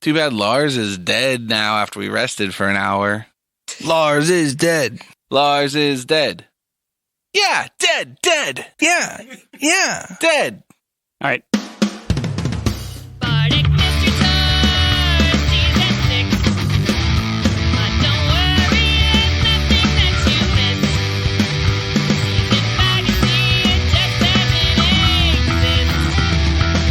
Too bad Lars is dead now after we rested for an hour. Lars is dead. Lars is dead. Yeah, dead. Yeah. Dead. All right. Bardic Mystery Tour, Season 6. But don't worry, there's nothing that you miss. Season 5, you see, it just doesn't exist.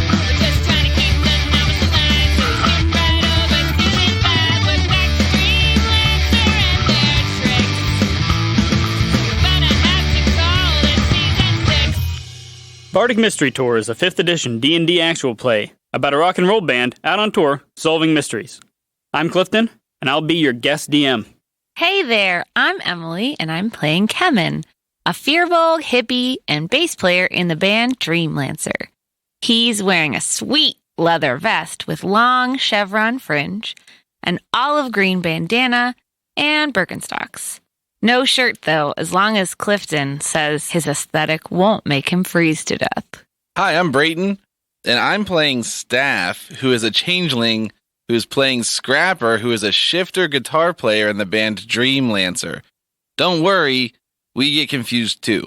We're just trying to keep the numbers alive, so skip right over Season 5. We're back to Dreamlancer and their tricks. You're gonna have to call it Season 6. Bardic Mystery Tour is a 5th edition D&D actual play about a rock and roll band out on tour solving mysteries. I'm Clifton, and I'll be your guest DM. Hey there, I'm Emily, and I'm playing Kemen, a fearful hippie and bass player in the band Dreamlancer. He's wearing a sweet leather vest with long chevron fringe, an olive green bandana, and Birkenstocks. No shirt, though, as long as Clifton says his aesthetic won't make him freeze to death. Hi, I'm Brayton, and I'm playing Staff, who is a changeling who is playing Scrapper, who is a shifter guitar player in the band Dreamlancer. Don't worry, we get confused too.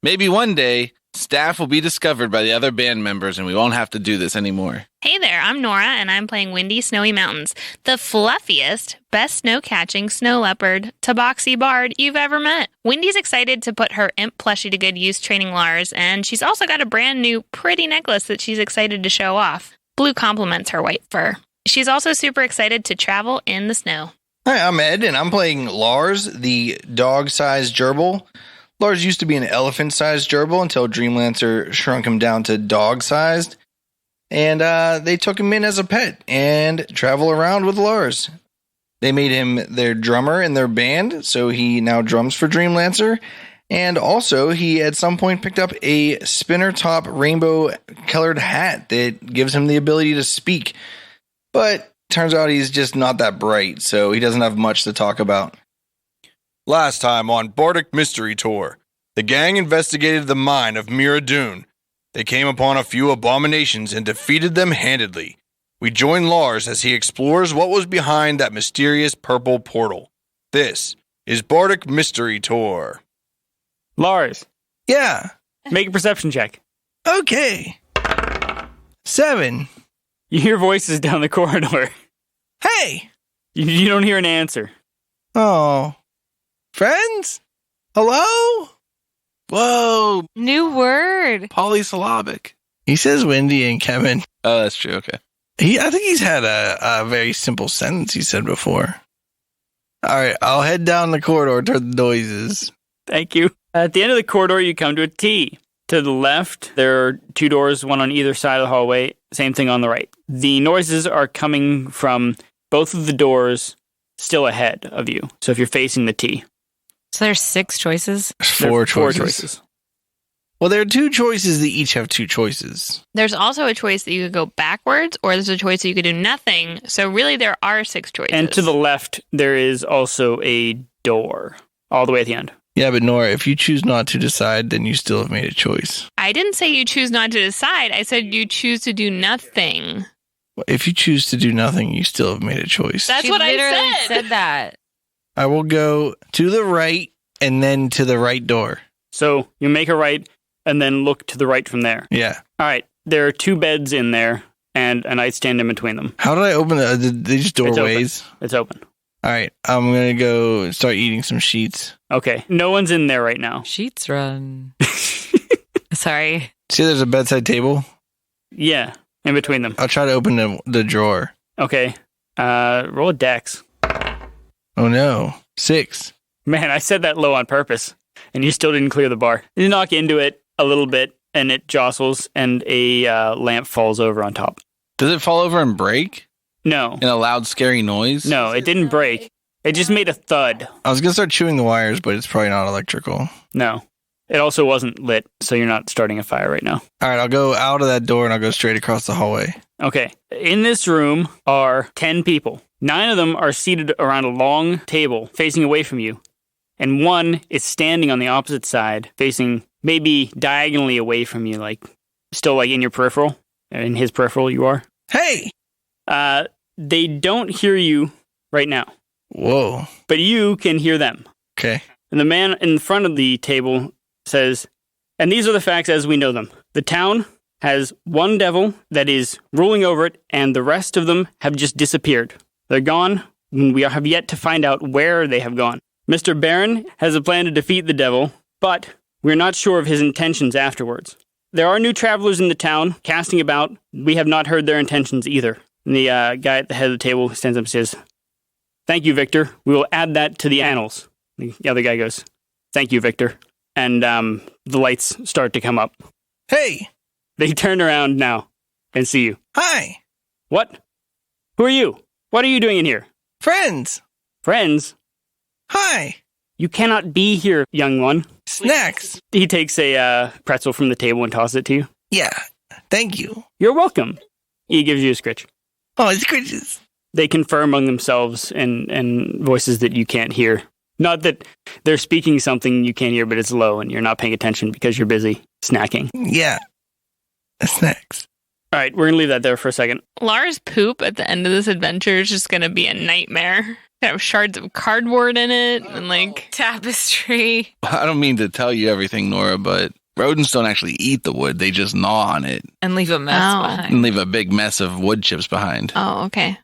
Maybe one day, Staff will be discovered by the other band members and we won't have to do this anymore. Hey there, I'm Nora, and I'm playing Windy Snowy Mountains, the fluffiest, best snow-catching snow leopard tabaxi bard you've ever met. Windy's excited to put her imp plushie to good use training Lars, and she's also got a brand new pretty necklace that she's excited to show off. Blue complements her white fur. She's also super excited to travel in the snow. Hi, I'm Ed, and I'm playing Lars, the dog-sized gerbil. Lars used to be an elephant-sized gerbil until Dreamlancer shrunk him down to dog-sized. And they took him in as a pet and travel around with Lars. They made him their drummer in their band, so he now drums for Dreamlancer. And also, he at some point picked up a spinner-top rainbow-colored hat that gives him the ability to speak. But turns out he's just not that bright, so he doesn't have much to talk about. Last time on Bardic Mystery Tour, the gang investigated the mine of Myhra-Dún. They came upon a few abominations and defeated them handedly. We join Lars as he explores what was behind that mysterious purple portal. This is Bardic Mystery Tour. Lars, Yeah, make a perception check. okay. 7. You hear voices down the corridor. Hey! You don't hear an answer. Oh. Friends? Hello? Whoa, New word. polysyllabic. He says Wendy and Kevin. Oh, that's true, okay. I think he's had a very simple sentence he said before. All right, I'll head down the corridor toward the noises. Thank you. At the end of the corridor, you come to a T. To the left, there are 2 doors, one on either side of the hallway. Same thing on the right. The noises are coming from both of the doors still ahead of you. So if you're facing the T. So there's 6 choices. There are 4 choices. Well, there are 2 choices that each have 2 choices. There's also a choice that you could go backwards, or there's a choice that you could do nothing. So really, there are 6 choices. And to the left, there is also a door all the way at the end. Yeah, but Nora, if you choose not to decide, then you still have made a choice. I didn't say you choose not to decide. I said you choose to do nothing. If you choose to do nothing, you still have made a choice. That's She what I literally said. said that. I will go to the right and then to the right door. So you make a right and then look to the right from there. Yeah. All right. There are 2 beds in there and a nightstand in between them. How did I open these doorways? It's open. All right. I'm going to go start eating some sheets. Okay. No one's in there right now. Sheets run. Sorry. See, there's a bedside table. Yeah. In between them. I'll try to open the drawer. Okay. Roll a dex. Oh, no. 6. Man, I said that low on purpose, and you still didn't clear the bar. You knock into it a little bit, and it jostles, and a lamp falls over on top. Does it fall over and break No. in a loud, scary noise? No, it didn't break. It just made a thud. I was going to start chewing the wires, but it's probably not electrical. No. It also wasn't lit, so you're not starting a fire right now. All right, I'll go out of that door and I'll go straight across the hallway. Okay. In this room are 10 people. 9 of them are seated around a long table facing away from you. And 1 is standing on the opposite side, facing maybe diagonally away from you, like still like in your peripheral. In his peripheral you are. Hey! They don't hear you right now, Whoa. but you can hear them. Okay. And the man in front of the table says, and these are the facts as we know them. The town has one devil that is ruling over it, and the rest of them have just disappeared. They're gone, and we have yet to find out where they have gone. Mr. Baron has a plan to defeat the devil, but we're not sure of his intentions afterwards. There are new travelers in the town, casting about. We have not heard their intentions either. And the guy at the head of the table stands up and says, thank you, Victor. We will add that to the annals. The other guy goes, thank you, Victor. And the lights start to come up. Hey. They turn around now and see you. Hi. What? Who are you? What are you doing in here? Friends. Friends? Hi. You cannot be here, young one. Snacks. He takes a pretzel from the table and tosses it to you. Yeah. Thank you. You're welcome. He gives you a scritch. Oh, it's gracious. They confer among themselves in voices that you can't hear. Not that they're speaking something you can't hear, but it's low and you're not paying attention because you're busy snacking. Yeah. Snacks. All right, we're going to leave that there for a second. Lars' poop at the end of this adventure is just going to be a nightmare. Gonna have shards of cardboard in it and like Tapestry. I don't mean to tell you everything, Nora, but rodents don't actually eat the wood. They just gnaw on it And leave a mess Oh. behind. and leave a big mess of wood chips behind. Oh, okay.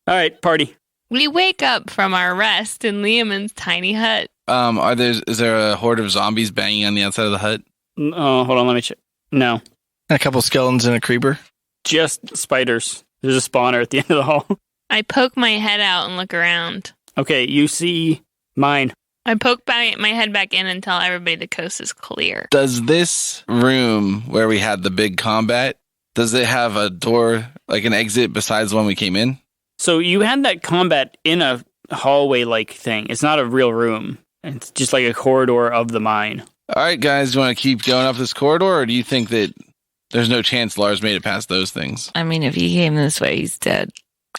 All right, party. We wake up from our rest in Liamon's tiny hut. Is there a horde of zombies banging on the outside of the hut? Oh, hold on, let me check. No, A couple skeletons and a creeper. just spiders. There's a spawner at the end of the hall. I poke my head out and look around. Okay, you see mine. I poke my head back in and tell everybody the coast is clear. Does this room where we had the big combat, does it have a door, like an exit besides the one we came in? So you had that combat in a hallway-like thing. It's not a real room. It's just like a corridor of the mine. All right, guys, do you want to keep going up this corridor, or do you think that there's no chance Lars made it past those things? I mean, if he came this way, he's dead.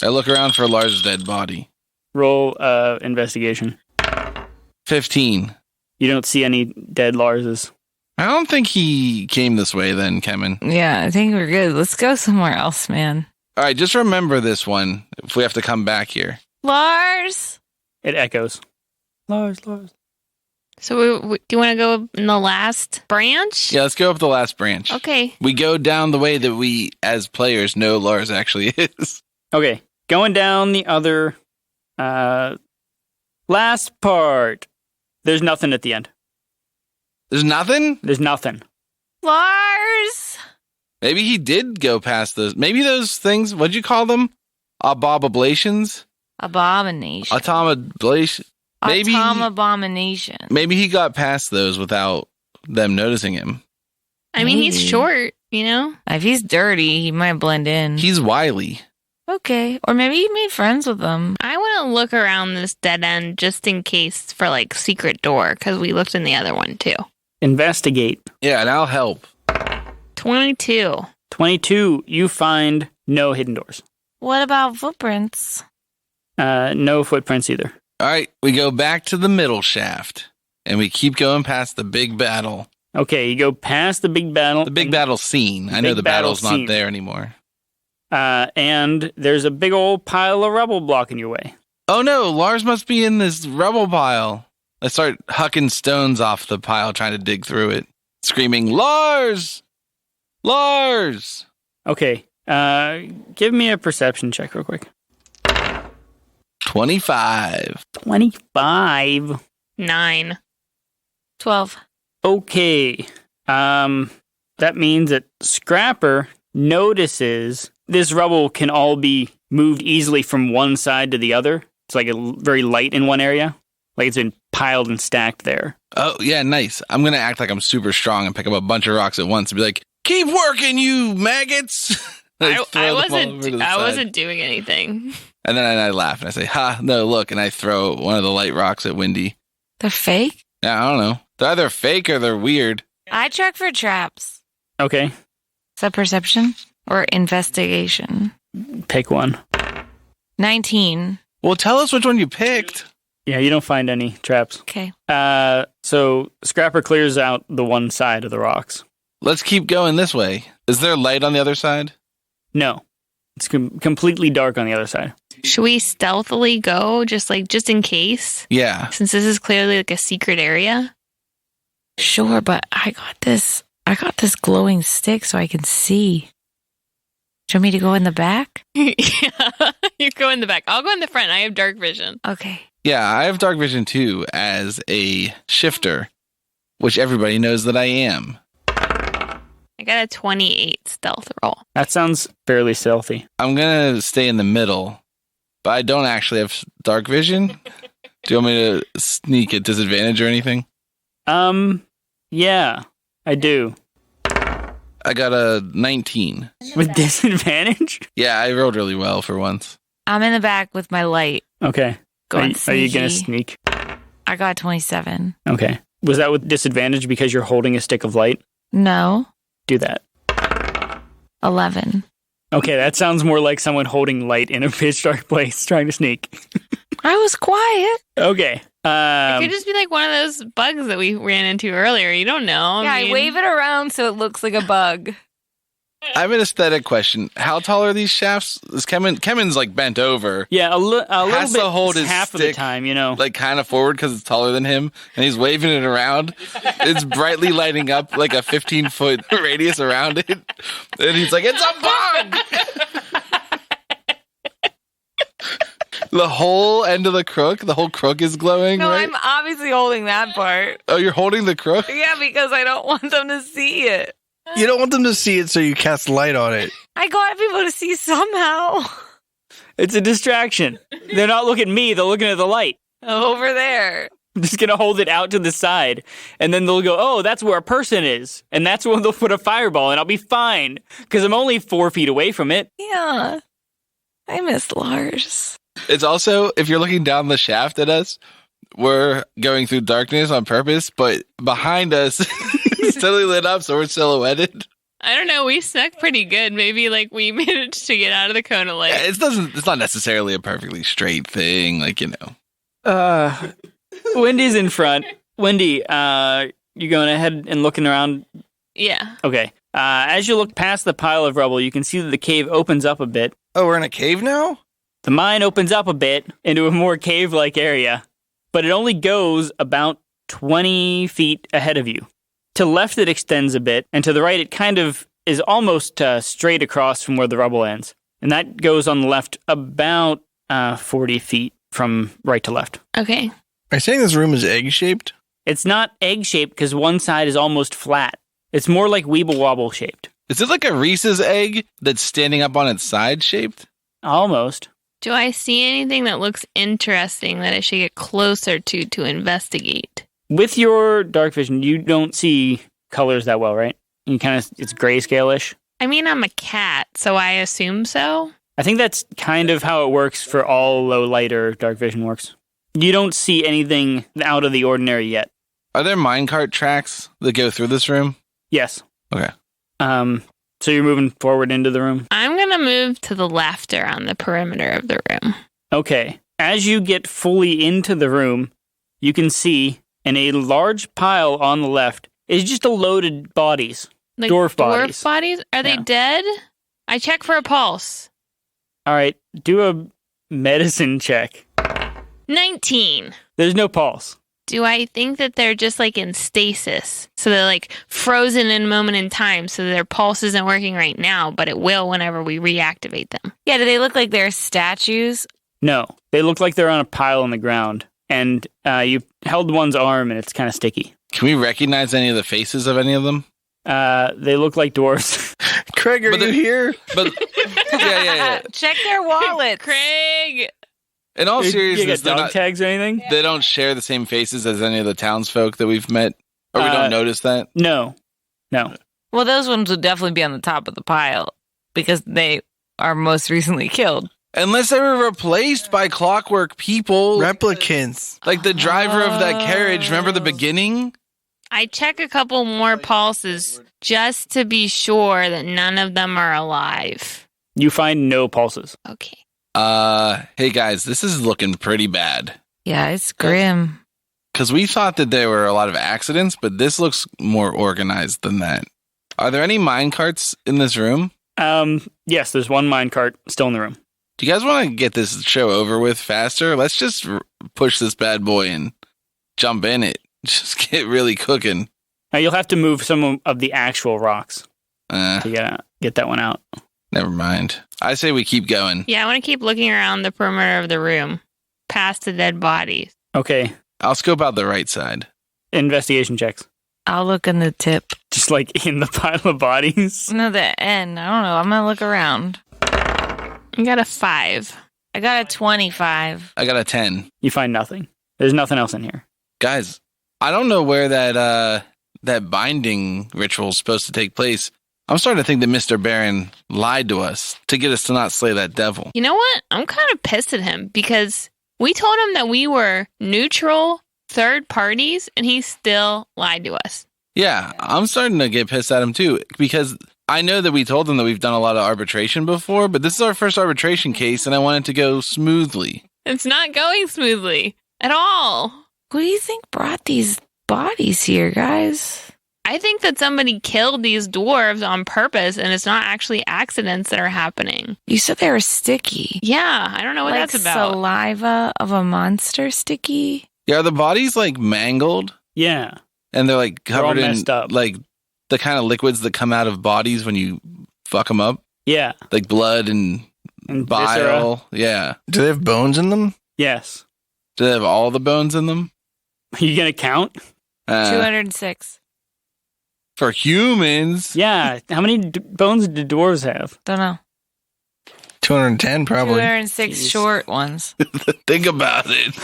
I look around for Lars' dead body. Roll investigation. 15. You don't see any dead Larses. I don't think he came this way then, Kemen. Yeah, I think we're good. Let's go somewhere else, man. All right, just remember this one if we have to come back here. Lars! It echoes. Lars. So do you want to go in the last branch? Yeah, let's go up the last branch. Okay. We go down the way that we, as players, know Lars actually is. Okay, going down the other last part. There's nothing at the end. There's nothing? There's nothing. Lars! Maybe he did go past those. Maybe those things, what'd you call them? Aboblations? Abomination. Automablation? Maybe, Abomination. maybe he got past those without them noticing him. I mean, he's Maybe. short, you know? If he's dirty, he might blend in. He's wily. Okay. Or maybe he made friends with them. I want to look around this dead end just in case for like secret door because we looked in the other one too. Investigate. Yeah, and I'll help. 22. 22, you find no hidden doors. What about footprints? No footprints either. All right, we go back to the middle shaft, and we keep going past the big battle. Okay, you go past the big battle. The big battle scene. I know Big the battle battle's scene. not there anymore. And there's a big old pile of rubble blocking your way. Oh no, Lars must be in this rubble pile. I start hucking stones off the pile, trying to dig through it, screaming, Lars! Lars! Okay, give me a perception check real quick. 25. 25. 9. 12. Okay. That means that Scrapper notices this rubble can all be moved easily from one side to the other. It's like very light in one area. Like it's been piled and stacked there. Oh, yeah, nice. I'm going to act like I'm super strong and pick up a bunch of rocks at once and be like, keep working, you maggots! Like, I throw them all over to the side. wasn't doing anything. And then I laugh and I say, ha, no, look. And I throw one of the light rocks at Windy. They're fake? Yeah, I don't know. They're either fake or they're weird. I check for traps. Okay, Is that perception? Or investigation? pick one. 19. Well, tell us which one you picked. Yeah, you don't find any traps. Okay. So Scrapper clears out the one side of the rocks. Let's keep going this way. Is there light on the other side? No, It's completely dark on the other side. Should we stealthily go just in case? Yeah. Since this is clearly like a secret area. Sure, but I got this glowing stick so I can see. Do you want me to go in the back? Yeah, you go in the back. I'll go in the front. I have dark vision. Okay. Yeah, I have dark vision too as a shifter, which everybody knows that I am. I got a 28 stealth roll. That sounds fairly stealthy. I'm going to stay in the middle, but I don't actually have dark vision. Do you want me to sneak at disadvantage or anything? Yeah, I do. I got a 19. With disadvantage? Yeah, I rolled really well for once. I'm in the back with my light. Okay. Going Are you going to sneaky. sneak? I got 27. Okay. Was that with disadvantage because you're holding a stick of light? No. Do that. 11. Okay, that sounds more like someone holding light in a pitch dark place trying to sneak. I was quiet. Okay. It could just be like one of those bugs that we ran into earlier. You don't know. Yeah, I wave it around so it looks like a bug. I have an aesthetic question. How tall are these shafts? Is Kemen's like bent over. Yeah, a little Has bit. to hold his half of the stick, time, you know. Like kind of forward because it's taller than him, and he's waving it around. It's brightly lighting up like a 15-foot radius around it, and he's like, "It's a bug!" The whole end of the crook, the whole crook is glowing. No, right? I'm obviously holding that part. Oh, you're holding the crook? Yeah, because I don't want them to see it. You don't want them to see it, so you cast light on it. I got people to see somehow. It's a distraction. They're not looking at me, they're looking at the light. Over there. I'm just going to hold it out to the side, and then they'll go, oh, that's where a person is. And that's when they'll put a fireball, and I'll be fine, because I'm only 4 feet away from it. Yeah. I miss Lars. It's also, if you're looking down the shaft at us, we're going through darkness on purpose, but behind us, it's totally lit up, so we're silhouetted. I don't know. We snuck pretty good. Maybe like we managed to get out of the cone of light. It's not necessarily a perfectly straight thing, like, you know. Wendy's in front. Wendy, you going ahead and looking around? Yeah. Okay. As you look past the pile of rubble, you can see that the cave opens up a bit. Oh, we're in a cave now? The mine opens up a bit into a more cave-like area, but it only goes about 20 feet ahead of you. To the left, it extends a bit, and to the right, it kind of is almost straight across from where the rubble ends. And that goes on the left about 40 feet from right to left. Okay. Are you saying this room is egg-shaped? It's not egg-shaped because one side is almost flat. It's more like Weeble-Wobble shaped. Is it like a Reese's egg that's standing up on its side shaped? Almost. Do I see anything that looks interesting that I should get closer to investigate? With your dark vision, you don't see colors that well, right? You it's grayscale-ish. I mean, I'm a cat, so I assume so. I think that's kind of how it works for all low light or dark vision works. You don't see anything out of the ordinary yet. Are there minecart tracks that go through this room? Yes. Okay. So you're moving forward into the room? I'm going to move to the left around the perimeter of the room. Okay. As you get fully into the room, you can see in a large pile on the left is just a loaded bodies. Like Dwarf bodies. Are they Yeah. dead? I check for a pulse. All right. Do a medicine check. 19. There's no pulse. Do I think that they're just like in stasis? So they're like frozen in a moment in time so their pulse isn't working right now, but it will whenever we reactivate them. Yeah, do they look like they're statues? No. They look like they're on a pile on the ground. And you held one's arm and it's kind of sticky. Can we recognize any of the faces of any of them? They look like dwarves. Craig, are But you the- here? But yeah. Check their wallets. Craig! In all You seriousness, got they're dog not, tags or anything? they don't share the same faces as any of the townsfolk that we've met, or we don't notice that. No. Well, those ones would definitely be on the top of the pile because they are most recently killed. Unless they were replaced by Clockwork people, Replicants. like the driver of that carriage. Remember the beginning? I check a couple more pulses just to be sure that none of them are alive. You find no pulses. Okay. Hey guys, this is looking pretty bad. Yeah, it's grim. Because we thought that there were a lot of accidents, but this looks more organized than that. Are there any mine carts in this room? Yes, there's one minecart still in the room. Do you guys want to get this show over with faster? Let's just push this bad boy and jump in it. Just get really cooking. Now, you'll have to move some of the actual rocks to get that one out. Never mind. I say we keep going. Yeah, I want to keep looking around the perimeter of the room, past the dead bodies. Okay. I'll scope out the right side. Investigation checks. I'll look in the tip. Just like in the pile of bodies. No, the end. I don't know. I'm going to look around. I got a 5. I got a 25. I got a 10. You find nothing. There's nothing else in here. Guys, I don't know where that binding ritual is supposed to take place. I'm starting to think that Mr. Baron lied to us to get us to not slay that devil. You know what? I'm kind of pissed at him because we told him that we were neutral third parties and he still lied to us. Yeah, I'm starting to get pissed at him too because I know that we told him that we've done a lot of arbitration before, but this is our first arbitration case and I want it to go smoothly. It's not going smoothly at all. What do you think brought these bodies here, guys? I think that somebody killed these dwarves on purpose and it's not actually accidents that are happening. You said they were sticky. Yeah, I don't know what Like that's about. saliva of a monster sticky? Yeah, are the bodies like mangled Yeah. and they're like They're all covered in messed up. like the kind of liquids that come out of bodies when you fuck them up? Yeah. Like blood and And bile? viscera. Yeah. Do they have bones in them? Yes. Do they have all the bones in them? Are you going to count? 206. For humans? Yeah. How many bones do dwarves have? Don't know. 210 probably. 206 Jeez. short ones. Think about it.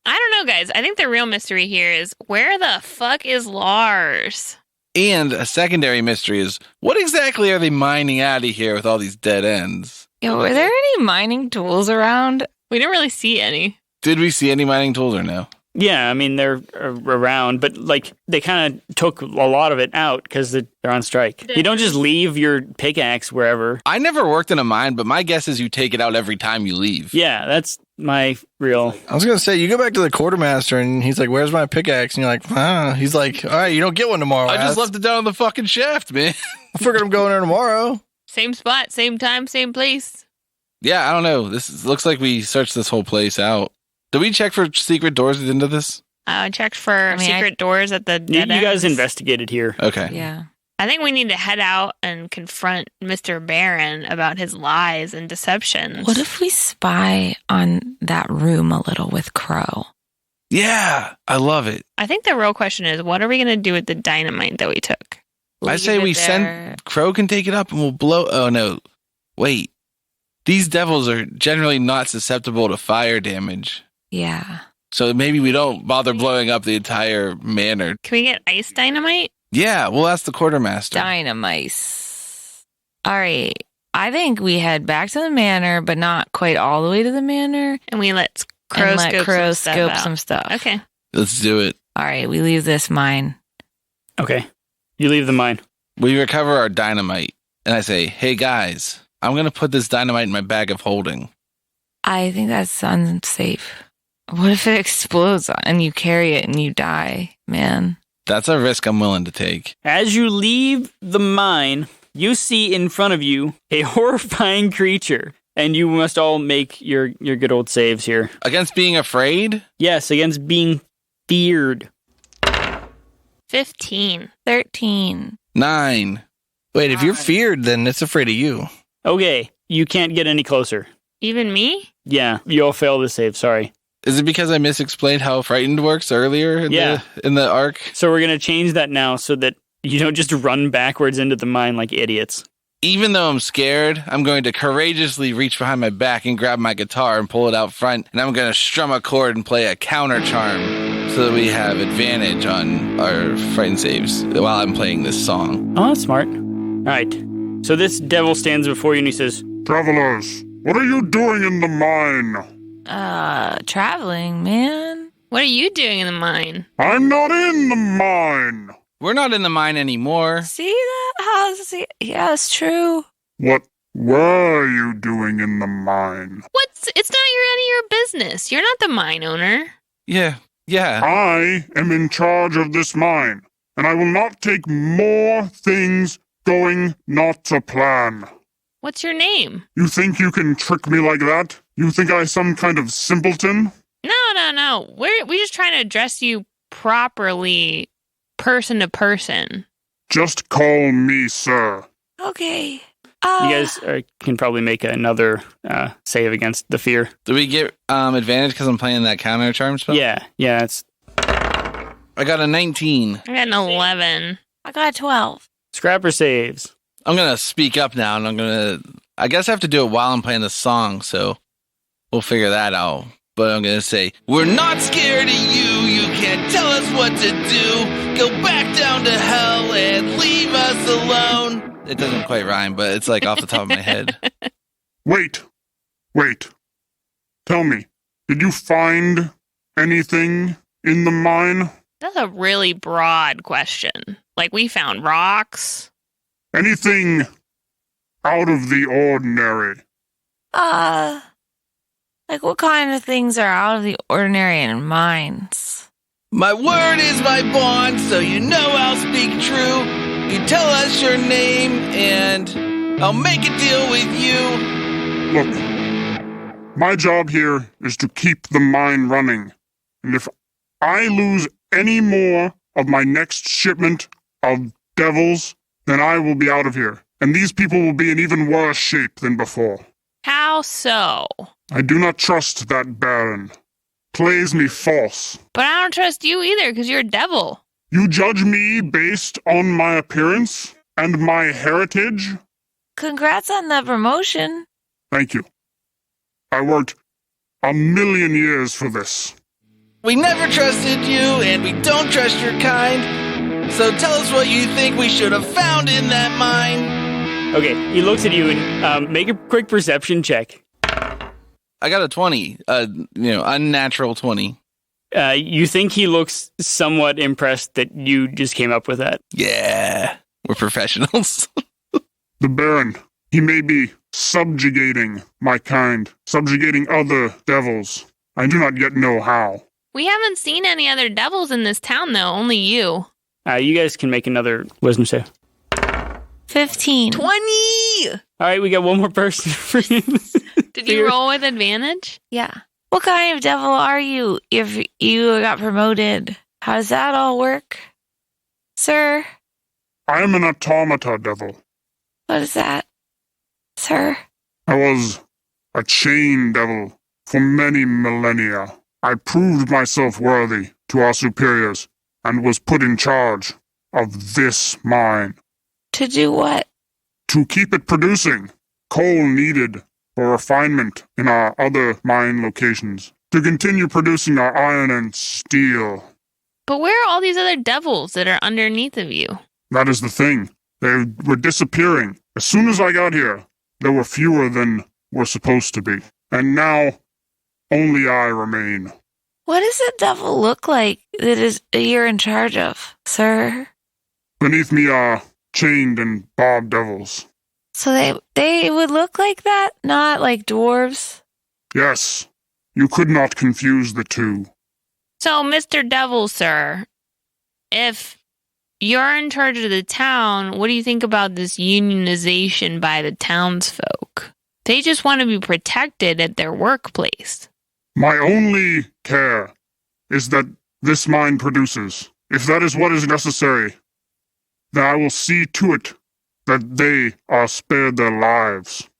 I don't know, guys. I think the real mystery here is where the fuck is Lars? And a secondary mystery is, what exactly are they mining out of here with all these dead ends? Yo, were there any mining tools around? We didn't really see any. Did we see any mining tools or no? Yeah, I mean, they're around, but like they kind of took a lot of it out because they're on strike. You don't just leave your pickaxe wherever. I never worked in a mine, but my guess is you take it out every time you leave. Yeah, that's my real. I was going to say, you go back to the quartermaster and he's like, where's my pickaxe? And you're like, he's like, all right, you don't get one tomorrow. I just ass. left it down on the fucking shaft, man. I figured I'm going there tomorrow. Same spot, same time, same place. Yeah, I don't know. Looks like we searched this whole place out. Did we check for secret doors at the end of this? I checked for secret doors at the You dead guys ends. investigated here. Okay. Yeah. I think we need to head out and confront Mr. Baron about his lies and deceptions. What if we spy on that room a little with Crow? Yeah, I love it. I think the real question is, what are we going to do with the dynamite that we took? I say Leave we it there. send Crow can take it up and we'll blow. Oh no, wait. These devils are generally not susceptible to fire damage, Yeah. so maybe we don't bother blowing up the entire manor. Can we get ice dynamite? Yeah, we'll ask the quartermaster. Dynamice. All right. I think we head back to the manor, but not quite all the way to the manor. And we let Crow And let scope Crow some stuff scope out. some stuff. Okay. Let's do it. All right. We leave this mine. Okay. You leave the mine. We recover our dynamite, and I say, "Hey guys, I'm gonna put this dynamite in my bag of holding." I think that's unsafe. What if it explodes and you carry it and you die, man? That's a risk I'm willing to take. As you leave the mine, you see in front of you a horrifying creature, and you must all make your good old saves here. Against being afraid? Yes, against being feared. 15. 13. 9. Wait, if you're feared, then it's afraid of you. Okay, you can't get any closer. Even me? Yeah, you all fail the save, sorry. Is it because I misexplained how frightened works earlier in the arc? So we're going to change that now so that you don't just run backwards into the mine like idiots. Even though I'm scared, I'm going to courageously reach behind my back and grab my guitar and pull it out front, and I'm going to strum a chord and play a counter charm so that we have advantage on our frightened saves while I'm playing this song. Oh, that's smart. All right. So this devil stands before you and he says, Travelers, what are you doing in the mine? Traveling, man. What are you doing in the mine? I'm not in the mine. We're not in the mine anymore. See that house? Yeah, it's true. What were you doing in the mine? It's not any of your business. You're not the mine owner. Yeah. I am in charge of this mine, and I will not take more things going not to plan. What's your name? You think you can trick me like that? You think I'm some kind of simpleton? No. We just trying to address you properly, person to person. Just call me sir. Okay. You guys can probably make another save against the fear. Do we get advantage because I'm playing that counter charm spell? Yeah, it's I got a 19. I got an 11. I got 12. Scrapper saves. I'm going to speak up now, and I guess I have to do it while I'm playing the song, so we'll figure that out. But I'm going to say, we're not scared of you. You can't tell us what to do. Go back down to hell and leave us alone. It doesn't quite rhyme, but it's like off the top of my head. Wait. Tell me, did you find anything in the mine? That's a really broad question. Like, we found rocks. Anything out of the ordinary? Like what kind of things are out of the ordinary in mines? My word is my bond, so you know I'll speak true. You tell us your name, and I'll make a deal with you. Look, my job here is to keep the mine running. And if I lose any more of my next shipment of devils, then I will be out of here. And these people will be in even worse shape than before. How so? I do not trust that Baron. Plays me false. But I don't trust you either, because you're a devil. You judge me based on my appearance and my heritage? Congrats on the promotion. Thank you. I worked 1,000,000 years for this. We never trusted you, and we don't trust your kind. So tell us what you think we should have found in that mine. Okay, he looks at you and make a quick perception check. I got a 20, unnatural 20. You think he looks somewhat impressed that you just came up with that. Yeah, we're professionals. The Baron, he may be subjugating my kind, subjugating other devils. I do not yet know how. We haven't seen any other devils in this town, though. Only you. You guys can make another wisdom save. 15. 20! All right, we got one more person for you. Did you roll with advantage? Yeah. What kind of devil are you if you got promoted? How does that all work? Sir? I am an automata devil. What is that? Sir? I was a chain devil for many millennia. I proved myself worthy to our superiors and was put in charge of this mine. To do what? To keep it producing coal needed for refinement in our other mine locations. To continue producing our iron and steel. But where are all these other devils that are underneath of you? That is the thing. They were disappearing. As soon as I got here, there were fewer than were supposed to be. And now, only I remain. What does a devil look like that you're in charge of, sir? Beneath me are chained and barbed devils. So they would look like that? Not like dwarves? Yes, you could not confuse the two. So, Mr. Devil, sir, if you're in charge of the town, what do you think about this unionization by the townsfolk? They just want to be protected at their workplace. My only care is that this mine produces. If that is what is necessary, then I will see to it that they are spared their lives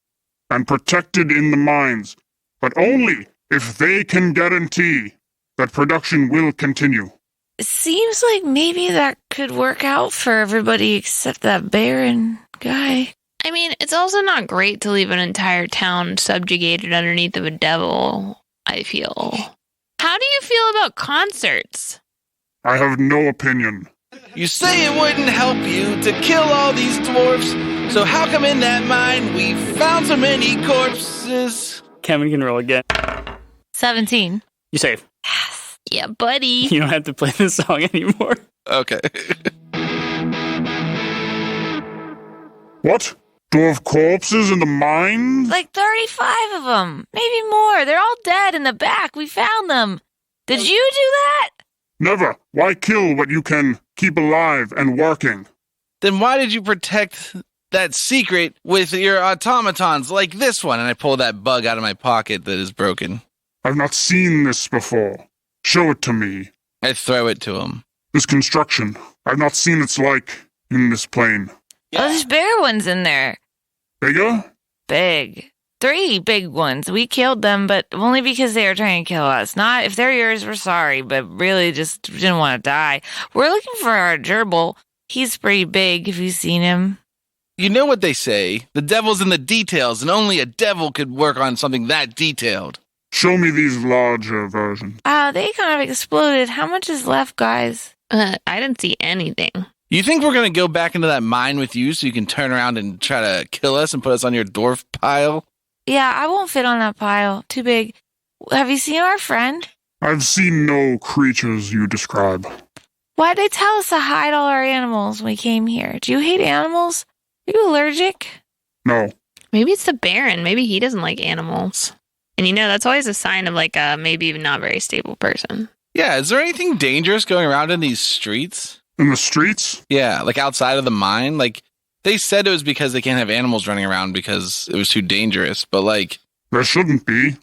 and protected in the mines, but only if they can guarantee that production will continue. It seems like maybe that could work out for everybody except that Baron guy. I mean, it's also not great to leave an entire town subjugated underneath of a devil, I feel. How do you feel about concerts? I have no opinion. You say it wouldn't help you to kill all these dwarfs, so how come in that mine we found so many corpses? Kevin can roll again. 17. You save. Yes. Yeah, buddy. You don't have to play this song anymore. Okay. What? Dwarf corpses in the mines? Like 35 of them. Maybe more. They're all dead in the back. We found them. Did you do that? Never. Why kill what you can keep alive and working? then why did you protect that secret with your automatons like this one? And I pull that bug out of my pocket that is broken. I've not seen this before. Show it to me. I throw it to him. This construction. I've not seen its like in this plane. Oh, there's bigger ones in there. Bigger? Big. 3 big ones. We killed them, but only because they were trying to kill us. Not if they're yours, we're sorry, but really just didn't want to die. We're looking for our gerbil. He's pretty big. Have you seen him? You know what they say, the devil's in the details, and only a devil could work on something that detailed. Show me these larger versions. They kind of exploded. How much is left, guys? I didn't see anything. You think we're going to go back into that mine with you so you can turn around and try to kill us and put us on your dwarf pile? Yeah, I won't fit on that pile. Too big. Have you seen our friend? I've seen no creatures you describe. Why'd they tell us to hide all our animals when we came here? Do you hate animals? Are you allergic? No. Maybe it's the Baron. Maybe he doesn't like animals. And that's always a sign of like a maybe even not very stable person. Yeah, is there anything dangerous going around in these streets? In the streets? Yeah, like outside of the mine? Like, they said it was because they can't have animals running around because it was too dangerous, but like... There shouldn't be.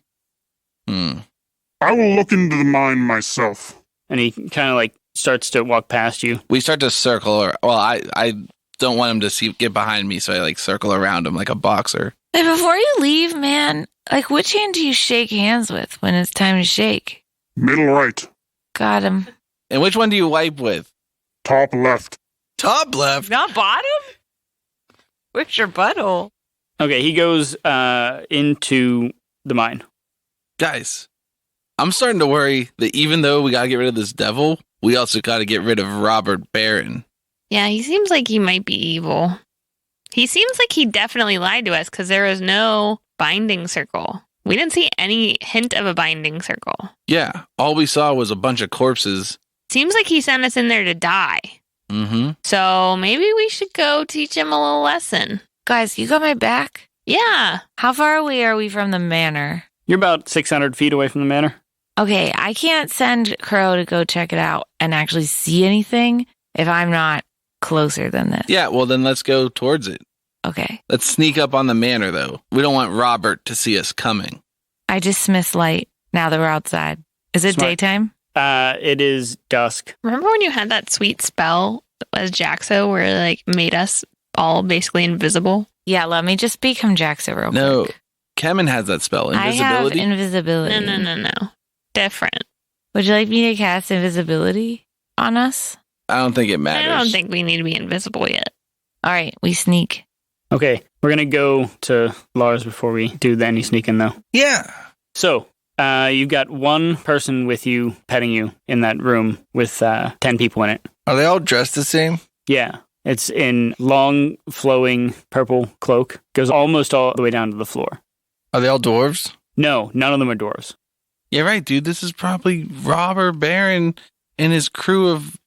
I will look into the mine myself. And he kind of like starts to walk past you. We start to circle, I don't want him to get behind me, so I like circle around him like a boxer. Hey, before you leave, man, like which hand do you shake hands with when it's time to shake? Middle right. Got him. And which one do you wipe with? Top left. Top left. Not bottom? Where's your butthole? Okay, he goes into the mine. Guys, I'm starting to worry that even though we gotta get rid of this devil, we also gotta get rid of Robert Barron. Yeah, he seems like he might be evil. He seems like he definitely lied to us because there was no binding circle. We didn't see any hint of a binding circle. Yeah, all we saw was a bunch of corpses. Seems like he sent us in there to die. Mm-hmm. So maybe we should go teach him a little lesson. Guys, you got my back? Yeah. How far away are we from the manor? You're about 600 feet away from the manor. Okay, I can't send Crow to go check it out and actually see anything if I'm not closer than this. Yeah, well then let's go towards it. Okay. Let's sneak up on the manor, though. We don't want Robert to see us coming. I dismiss light now that we're outside. Is it Smart. daytime? It is dusk. Remember when you had that sweet spell as Jaxo where it like made us all basically invisible? Yeah, let me just become Jaxa real No, quick. Kemen has that spell, invisibility. I have invisibility. No. Different. Would you like me to cast invisibility on us? I don't think it matters. I don't think we need to be invisible yet. All right, we sneak. Okay, we're going to go to Lars before we do any sneaking, though. Yeah. So, you've got one person with you, petting you in that room with 10 people in it. Are they all dressed the same? Yeah, it's in long, flowing purple cloak. Goes almost all the way down to the floor. Are they all dwarves? No, none of them are dwarves. Yeah, right, dude. This is probably Robert Barron and his crew of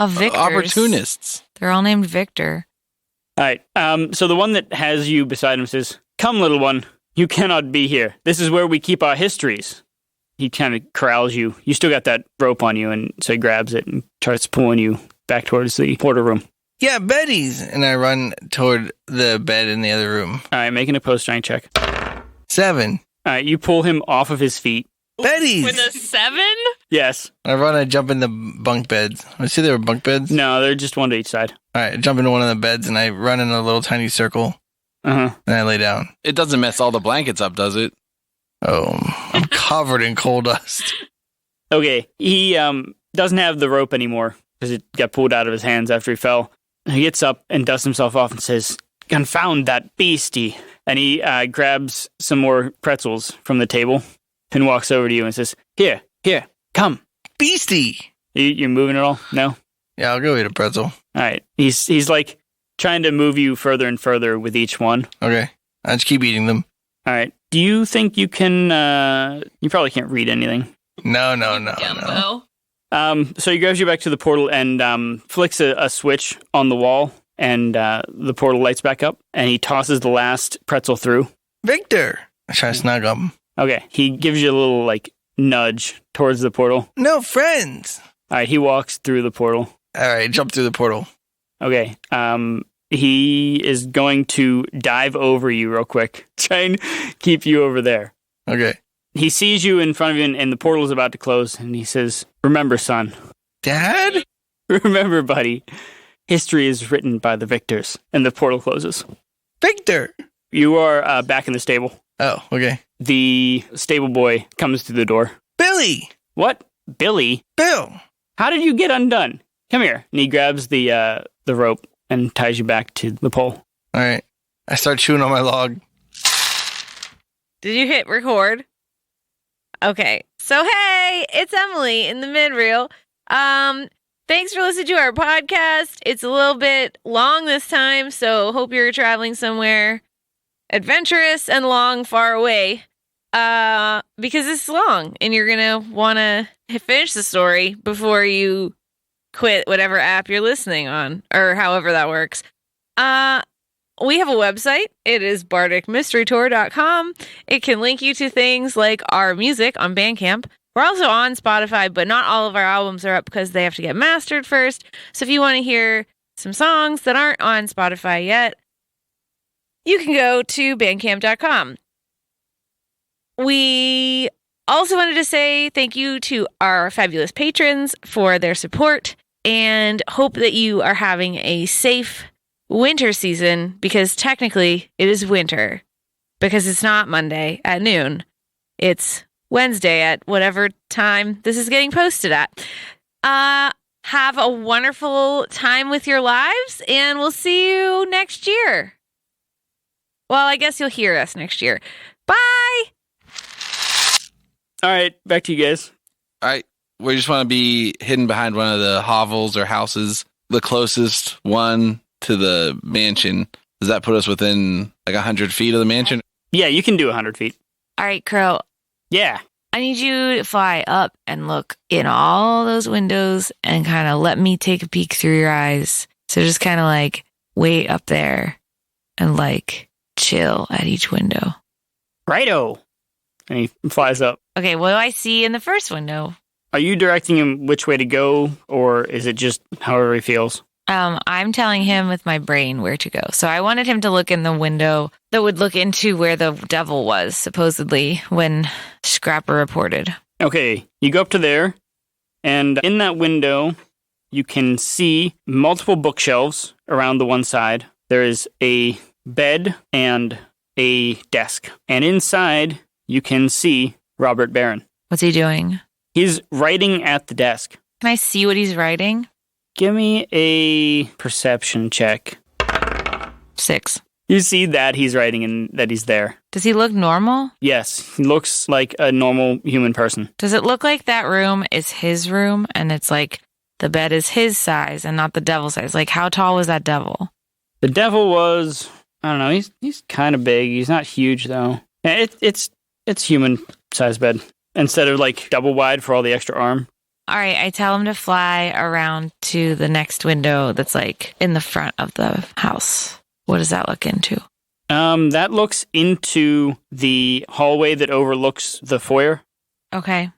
Victors. opportunists. They're all named Victor. All right, so the one that has you beside him says, "Come, little one, you cannot be here. This is where we keep our histories." He kind of corrals you. You still got that rope on you, and so he grabs it and starts pulling you back towards the porter room. Yeah, Betty's. And I run toward the bed in the other room. All right, making a post strength check. 7. All right, you pull him off of his feet. Betty's. With a 7? Yes. I jump in the bunk beds. I see there were bunk beds. No, they're just one to each side. All right, I jump into one of the beds and I run in a little tiny circle Uh-huh. and I lay down. It doesn't mess all the blankets up, does it? Oh, I'm covered in coal dust. Okay, he doesn't have the rope anymore because it got pulled out of his hands after he fell. He gets up and dusts himself off and says, "Confound that beastie." And he grabs some more pretzels from the table and walks over to you and says, Here, come. Beastie. You're moving at all? No? Yeah, I'll go eat a pretzel. All right. He's like trying to move you further and further with each one. Okay, I just keep eating them. All right. Do you think you can, you probably can't read anything. No. Gumbo. So he grabs you back to the portal and flicks a switch on the wall, and the portal lights back up, and he tosses the last pretzel through. Victor. I try to snug him. Okay, he gives you a little, like, nudge towards the portal. No friends. All right, he walks through the portal. All right, jump through the portal. Okay. He is going to dive over you real quick. Try and keep you over there. Okay. He sees you in front of you, and the portal is about to close, and he says, "Remember, son." Dad? Remember, buddy. History is written by the victors. And the portal closes. Victor! You are back in the stable. Oh, okay. The stable boy comes to the door. Billy! What? Billy? Bill! How did you get undone? Come here. And he grabs the rope and ties you back to the pole. All right. I start chewing on my log. Did you hit record? Okay. So, hey, it's Emily in the mid-reel. Thanks for listening to our podcast. It's a little bit long this time, so hope you're traveling somewhere adventurous and long, far away. Because it's long, and you're going to want to finish the story before you quit whatever app you're listening on, or however that works. We have a website. It is bardicmysterytour.com. It can link you to things like our music on Bandcamp. We're also on Spotify, but not all of our albums are up because they have to get mastered first. So if you want to hear some songs that aren't on Spotify yet, you can go to bandcamp.com. We also wanted to say thank you to our fabulous patrons for their support and hope that you are having a safe winter season, because technically it is winter, because it's not Monday at noon. It's Wednesday at whatever time this is getting posted at. Have a wonderful time with your lives, and we'll see you next year. Well, I guess you'll hear us next year. Bye! All right, back to you guys. All right. We just want to be hidden behind one of the hovels or houses, the closest one to the mansion. Does that put us within like 100 feet of the mansion? Yeah, you can do 100 feet. All right, Crow. Yeah. I need you to fly up and look in all those windows and kind of let me take a peek through your eyes. So just kind of like wait up there and like chill at each window. Righto. And he flies up. Okay, what do I see in the first window? Are you directing him which way to go, or is it just however he feels? I'm telling him with my brain where to go. So I wanted him to look in the window that would look into where the devil was, supposedly, when Scrapper reported. Okay, you go up to there, and in that window, you can see multiple bookshelves around the one side. There is a bed and a desk. And inside, you can see Robert Barron. What's he doing? He's writing at the desk. Can I see what he's writing? Give me a perception check. 6. You see that he's writing and that he's there. Does he look normal? Yes, he looks like a normal human person. Does it look like that room is his room and it's like the bed is his size and not the devil's size? Like, how tall was that devil? The devil was, I don't know, he's kind of big. He's not huge, though. It's human-sized bed. Instead of, like, double wide for all the extra arm. All right, I tell him to fly around to the next window that's, like, in the front of the house. What does that look into? That looks into the hallway that overlooks the foyer. Okay.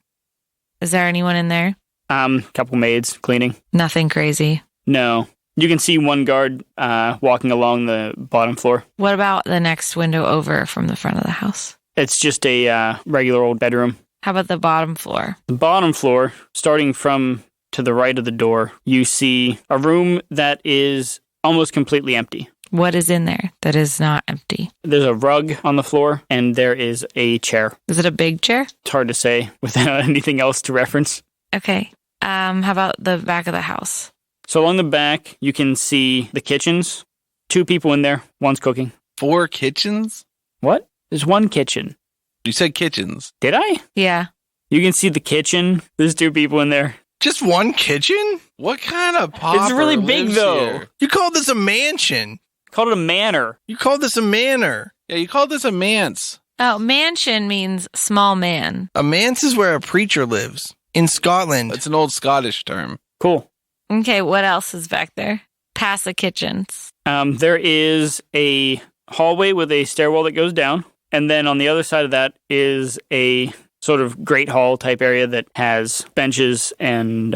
Is there anyone in there? Couple maids cleaning. Nothing crazy. No. You can see one guard walking along the bottom floor. What about the next window over from the front of the house? It's just a regular old bedroom. How about the bottom floor? The bottom floor, starting from to the right of the door, you see a room that is almost completely empty. What is in there that is not empty? There's a rug on the floor, and there is a chair. Is it a big chair? It's hard to say without anything else to reference. Okay. How about the back of the house? So along the back, you can see the kitchens. 2 people in there. One's cooking. 4 kitchens? What? There's one kitchen. You said kitchens. Did I? Yeah. You can see the kitchen. There's 2 people in there. Just one kitchen? What kind of pauper It's really big, lives though. here? You called this a mansion. Called it a manor. You called this a manor. Yeah, you called this a manse. Oh, mansion means small man. A manse is where a preacher lives. In Scotland. It's an old Scottish term. Cool. Okay, what else is back there? Past the kitchens. There is a hallway with a stairwell that goes down. And then on the other side of that is a sort of great hall type area that has benches, and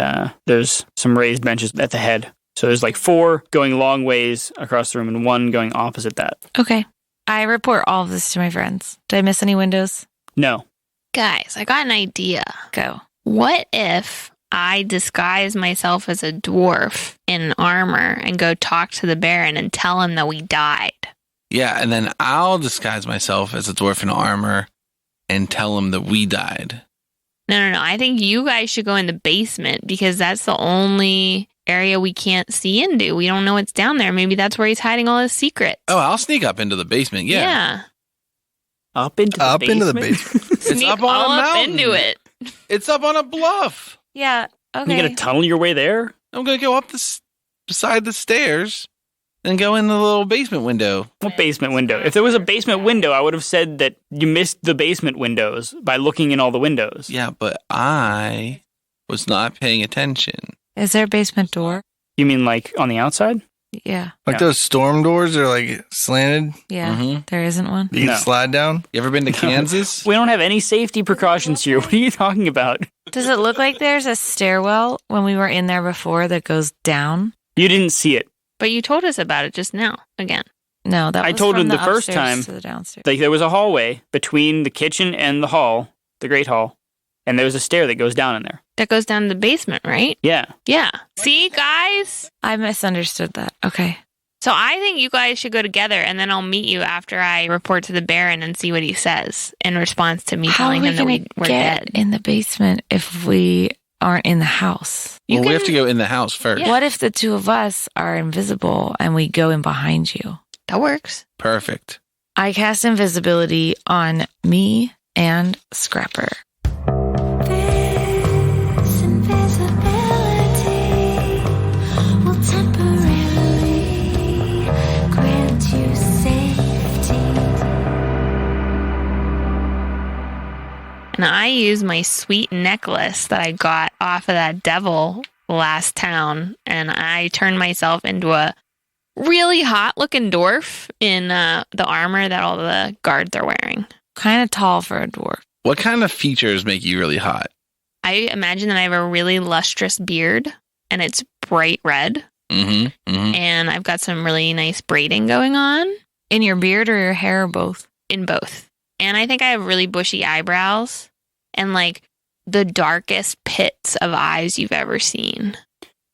there's some raised benches at the head. So there's like 4 going long ways across the room and 1 going opposite that. Okay. I report all of this to my friends. Did I miss any windows? No. Guys, I got an idea. Go. What if I disguise myself as a dwarf in armor and go talk to the Baron and tell him that we died? Yeah, and then I'll disguise myself as a dwarf in armor and tell him that we died. No. I think you guys should go in the basement because that's the only area we can't see into. We don't know what's down there. Maybe that's where he's hiding all his secrets. Oh, I'll sneak up into the basement. Yeah. Up into the basement? It's Sneak up on all a up mountain. into it. It's up on a bluff. Yeah. Okay. You gonna tunnel your way there? I'm going to go up beside the stairs and go in the little basement window. What basement window? If there was a basement window, I would have said that you missed the basement windows by looking in all the windows. Yeah, but I was not paying attention. Is there a basement door? You mean like on the outside? Yeah. Like No. those storm doors are like slanted. Yeah. Mhm. There isn't one. You can No. slide down. You ever been to Kansas? We don't have any safety precautions here. What are you talking about? Does it look like there's a stairwell when we were in there before that goes down? You didn't see it. But you told us about it just now, again. No, that I was told from him the first upstairs time. to the downstairs. Like there was a hallway between the kitchen and the hall, the Great Hall, and there was a stair that goes down in there. That goes down to the basement, right? Yeah. Yeah. See, guys? I misunderstood that. Okay. So I think you guys should go together and then I'll meet you after I report to the Baron and see what he says in response to me How are telling we him that going we're to get dead. in the basement if we aren't in the house? You We have can- to go in the house first. Yeah. What if the two of us are invisible and we go in behind you? That works. Perfect. I cast invisibility on me and Scrapper. This invisibility will temporarily grant you safety. And I use my sweet necklace that I got off of that devil last town and I turned myself into a really hot looking dwarf in the armor that all the guards are wearing. Kind of tall for a dwarf. What kind of features make you really hot? I imagine that I have a really lustrous beard and it's bright red Mm-hmm. Mm-hmm. and I've got some really nice braiding going on In your beard or your hair or both? in both. And I think I have really bushy eyebrows and like the darkest pits of eyes you've ever seen.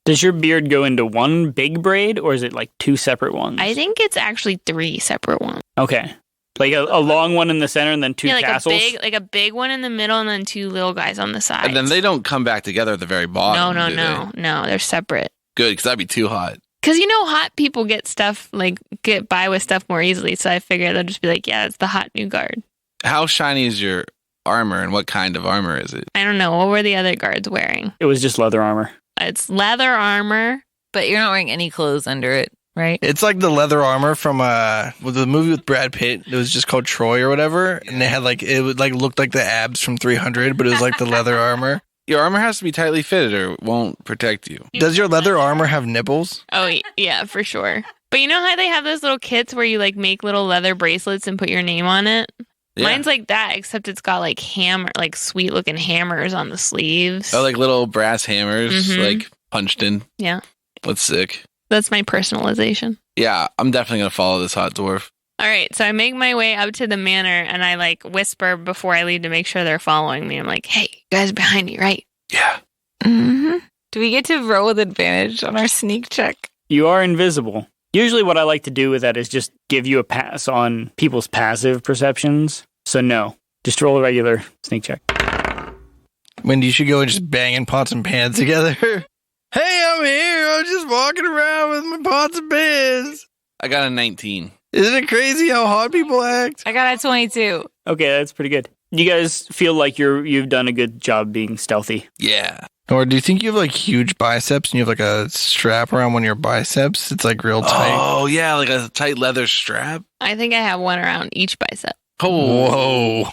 Does your beard go into one big braid or is it like 2 separate ones? I think it's actually 3 separate ones. Okay. Like a long one in the center and then 2 like tassels? a big one in the middle and then 2 little guys on the sides. And then they don't come back together at the very bottom. do they? No, they're separate. Good, because that'd be too hot. Because you know, hot people get stuff like get by with stuff more easily. So I figured they'll just be like, yeah, it's the hot new guard. How shiny is your armor and what kind of armor is it? I don't know. What were the other guards wearing? It was just leather armor. It's leather armor. But you're not wearing any clothes under it, right? It's like the leather armor from the movie with Brad Pitt. It was just called Troy or whatever, and they had like it would like looked like the abs from 300, but it was like the leather armor. Your armor has to be tightly fitted or it won't protect you. Does your leather armor have nipples? Oh, yeah, for sure. But you know how they have those little kits where you like make little leather bracelets and put your name on it? Yeah. Mine's like that, except it's got like sweet looking hammers on the sleeves. Oh, like little brass hammers, Mhm. like punched in. Yeah. That's sick. That's my personalization. Yeah, I'm definitely going to follow this hot dwarf. All right, so I make my way up to the manor and I like whisper before I leave to make sure they're following me. I'm like, hey, you guys are behind me, right? Yeah. Mm-hmm. Do we get to roll with advantage on our sneak check? You are invisible. Usually what I like to do with that is just give you a pass on people's passive perceptions. So no, just roll a regular sneak check. Wendy, you should go and just banging pots and pans together. Hey, I'm here. I'm just walking around with my pots and pans. I got a 19. Isn't it crazy how hot people act? I got a 22. Okay, that's pretty good. You guys feel like you've done a good job being stealthy. Yeah. Or do you think you have like huge biceps and you have like a strap around one of your biceps? It's like real tight. Oh, yeah, like a tight leather strap. I think I have one around each bicep. Oh. Whoa.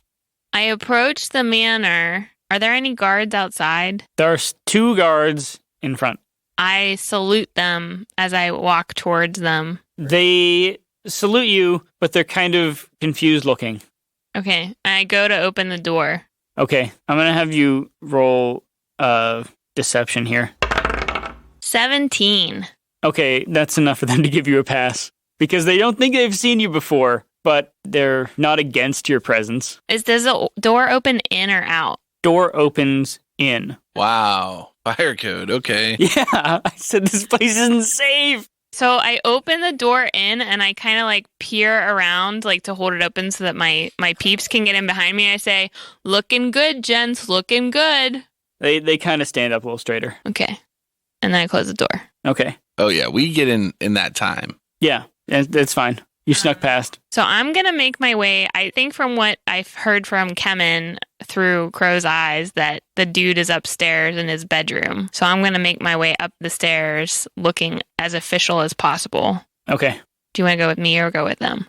I approach the manor. Are there any guards outside? There are 2 guards in front. I salute them as I walk towards them. They salute you, but they're kind of confused looking. Okay, I go to open the door. Okay, I'm going to have you roll deception here. 17. Okay, that's enough for them to give you a pass. Because they don't think they've seen you before, but they're not against your presence. Does the door open in or out? Door opens in. Wow. Fire code. Okay. Yeah, I said this place isn't safe. So I open the door in and I kind of like peer around like to hold it open so that my peeps can get in behind me. I say, looking good, gents, looking good. They kind of stand up a little straighter. Okay. And then I close the door. Okay. Oh, yeah. We get in that time. Yeah, that's fine. You snuck past. So I'm going to make my way. I think from what I've heard from Kemen through Crow's eyes that the dude is upstairs in his bedroom. So I'm going to make my way up the stairs looking as official as possible. Okay. Do you want to go with me or go with them?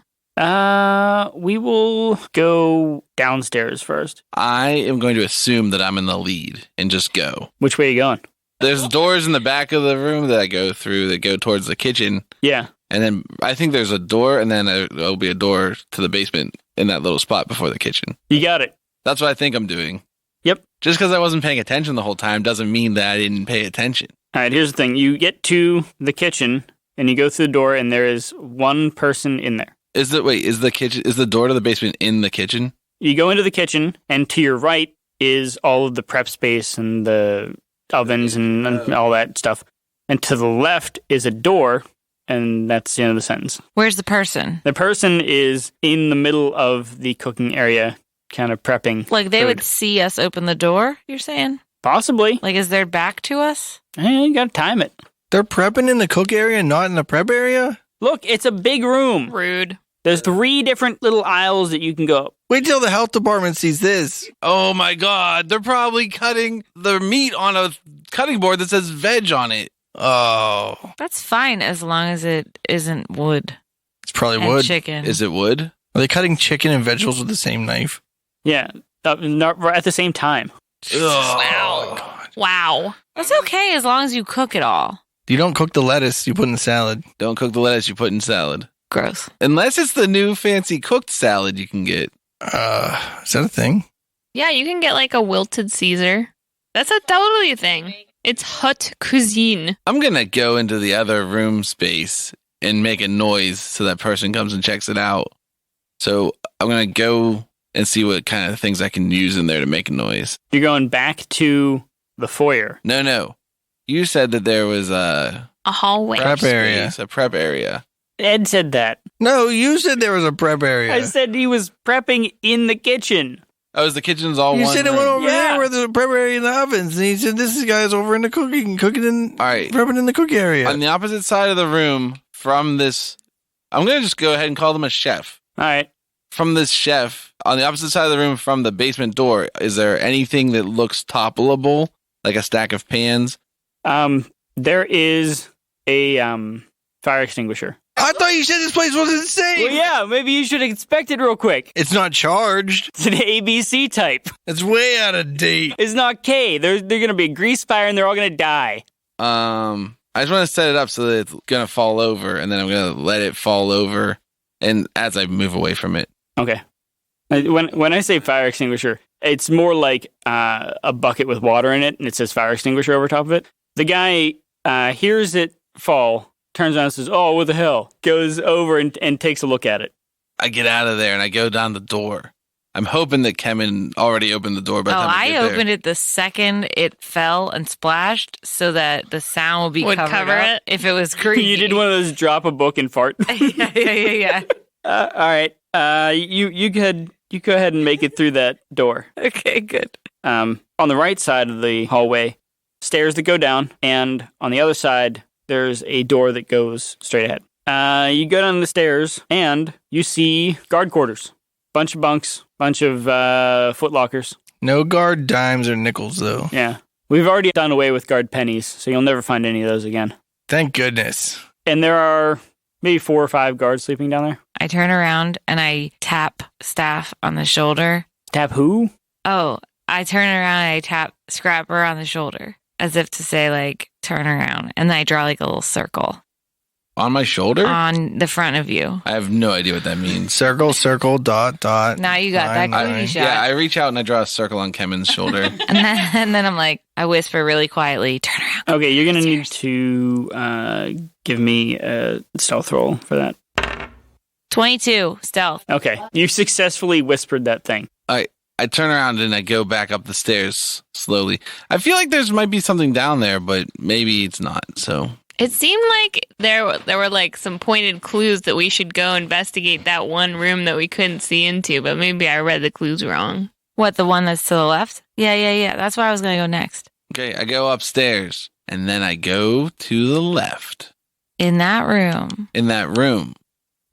We will go downstairs first. I am going to assume that I'm in the lead and just go. Which way are you going? There's doors in the back of the room that I go through that go towards the kitchen. Yeah. And then I think there's a door, and then there'll be a door to the basement in that little spot before the kitchen. You got it. That's what I think I'm doing. Yep. Just because I wasn't paying attention the whole time doesn't mean that I didn't pay attention. All right, here's the thing. You get to the kitchen, and you go through the door, and there is one person in there. Is the door to the basement in the kitchen? You go into the kitchen, and to your right is all of the prep space and the ovens and all that stuff. And to the left is a door, and that's the end of the sentence. Where's the person? The person is in the middle of the cooking area, kind of prepping. Like they food. would see us open the door, you're saying? Possibly. Like, is their back to us? You gotta time it. They're prepping in the cook area, not in the prep area? Look, it's a big room. Rude. There's 3 different little aisles that you can go. Wait till the health department sees this. Oh my God. They're probably cutting the meat on a cutting board that says veg on it. Oh. That's fine as long as it isn't wood It's probably and wood. chicken. Is it wood? Are they cutting chicken and vegetables with the same knife? Yeah, not right at the same time. Oh. Wow. That's okay as long as you cook it all. You don't cook the lettuce, you put in the salad. Don't cook the lettuce you put in salad. Gross. Unless it's the new fancy cooked salad you can get. Is that a thing? Yeah, you can get like a wilted Caesar. That's a totally thing. It's haute cuisine. I'm going to go into the other room space and make a noise so that person comes and checks it out. So I'm going to go and see what kind of things I can use in there to make a noise. You're going back to the foyer. No. You said that there was a hallway. Prep area. space, a prep area. Ed said that. No, you said there was a prep area. I said he was prepping in the kitchen. Oh, the kitchen's all You one said it room. went over Yeah. there where there's a prep area in the ovens. And he said this guy's over in the cooking in All right. prepping in the cook area. On the opposite side of the room from this, I'm going to just go ahead and call them a chef. All right. From this chef, on the opposite side of the room from the basement door, is there anything that looks toppleable, like a stack of pans? There is a fire extinguisher. I thought you said this place wasn't safe. Well, yeah, maybe you should inspect it real quick. It's not charged. It's an ABC type. It's way out of date. It's not K. They're going to be a grease fire and they're all going to die. I just want to set it up so that it's going to fall over, and then I'm going to let it fall over, and as I move away from it. Okay. When I say fire extinguisher, it's more like a bucket with water in it, and it says fire extinguisher over top of it. The guy hears it fall, turns around and says, "Oh, what the hell?" Goes over and takes a look at it. I get out of there, and I go down the door. I'm hoping that Kemen already opened the door by the time I I get opened it the second it fell and splashed so that the sound would be Would covered cover up it? if it was creepy. You did one of those drop a book and fart. yeah. All right. You go ahead and make it through that door. Okay, good. On the right side of the hallway, stairs that go down, and on the other side, there's a door that goes straight ahead. You go down the stairs, and you see guard quarters. Bunch of bunks, bunch of foot lockers. No guard dimes or nickels, though. Yeah. We've already done away with guard pennies, so you'll never find any of those again. Thank goodness. And there are maybe 4 or 5 guards sleeping down there. I turn around and I tap Staff on the shoulder. Tap who? Oh, I turn around and I tap Scrapper on the shoulder as if to say, like, turn around. And then I draw like a little circle. On my shoulder? on the front of you. I have no idea what that means. Circle, circle, dot, dot. Now you got that line, cootie line. shot. Yeah, I reach out and I draw a circle on Kemen's shoulder. And then I'm like, I whisper really quietly, turn around. Okay, you're going to need to give me a stealth roll for that. 22, stealth. Okay, you successfully whispered that thing. I turn around and I go back up the stairs slowly. I feel like there's might be something down there, but maybe it's not. So It seemed like there were like some pointed clues that we should go investigate that one room that we couldn't see into, but maybe I read the clues wrong. What, the one that's to the left? Yeah. That's where I was going to go next. okay, I go upstairs and then I go to the left In that room. in that room,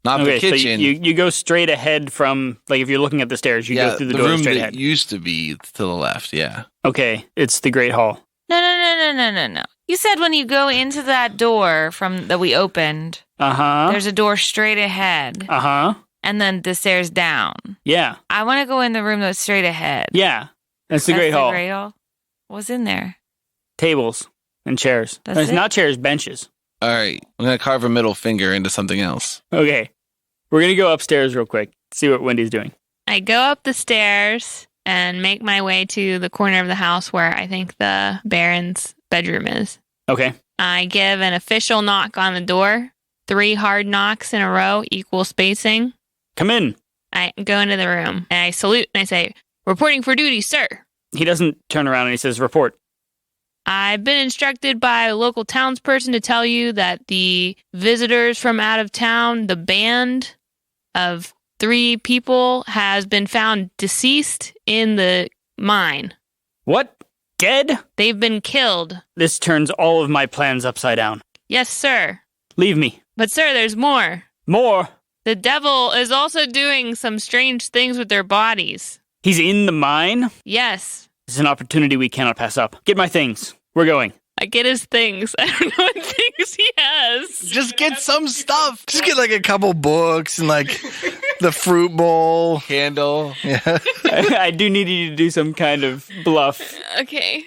not Okay, the kitchen. so you go straight ahead from, like, if you're looking at the stairs, you go through the door room straight that ahead. used to be to the left. Yeah. Okay, it's the Great Hall. No. You said when you go into that door that we opened, Uh-huh. there's a door straight ahead Uh-huh. and then the stairs down. Yeah. I want to go in the room that's straight ahead. Yeah. That's the Great Hall. Great Hall. What's in there? Tables and chairs. That's It's it? not not chairs, benches. All right, I'm gonna carve a middle finger into something else. Okay. We're going to go upstairs real quick, see what Wendy's doing. I go up the stairs and make my way to the corner of the house where I think the Baron's bedroom is. Okay. I give an official knock on the door, 3 hard knocks in a row, equal spacing. Come in. I go into the room and I salute and I say, "Reporting for duty, sir." He doesn't turn around and he says, report. I've been instructed by a local townsperson to tell you that the visitors from out of town, the band of 3 people, has been found deceased in the mine. What? Dead? They've been killed. This turns all of my plans upside down. Yes, sir. Leave me. But, sir, there's more. More. The devil is also doing some strange things with their bodies. He's in the mine? Yes. This is an opportunity we cannot pass up. Get my things. We're going. I get his things. I don't know what things he has. Just get some stuff. Just get like a couple books and like the fruit bowl. Candle. Yeah. I do need you to do some kind of bluff. Okay.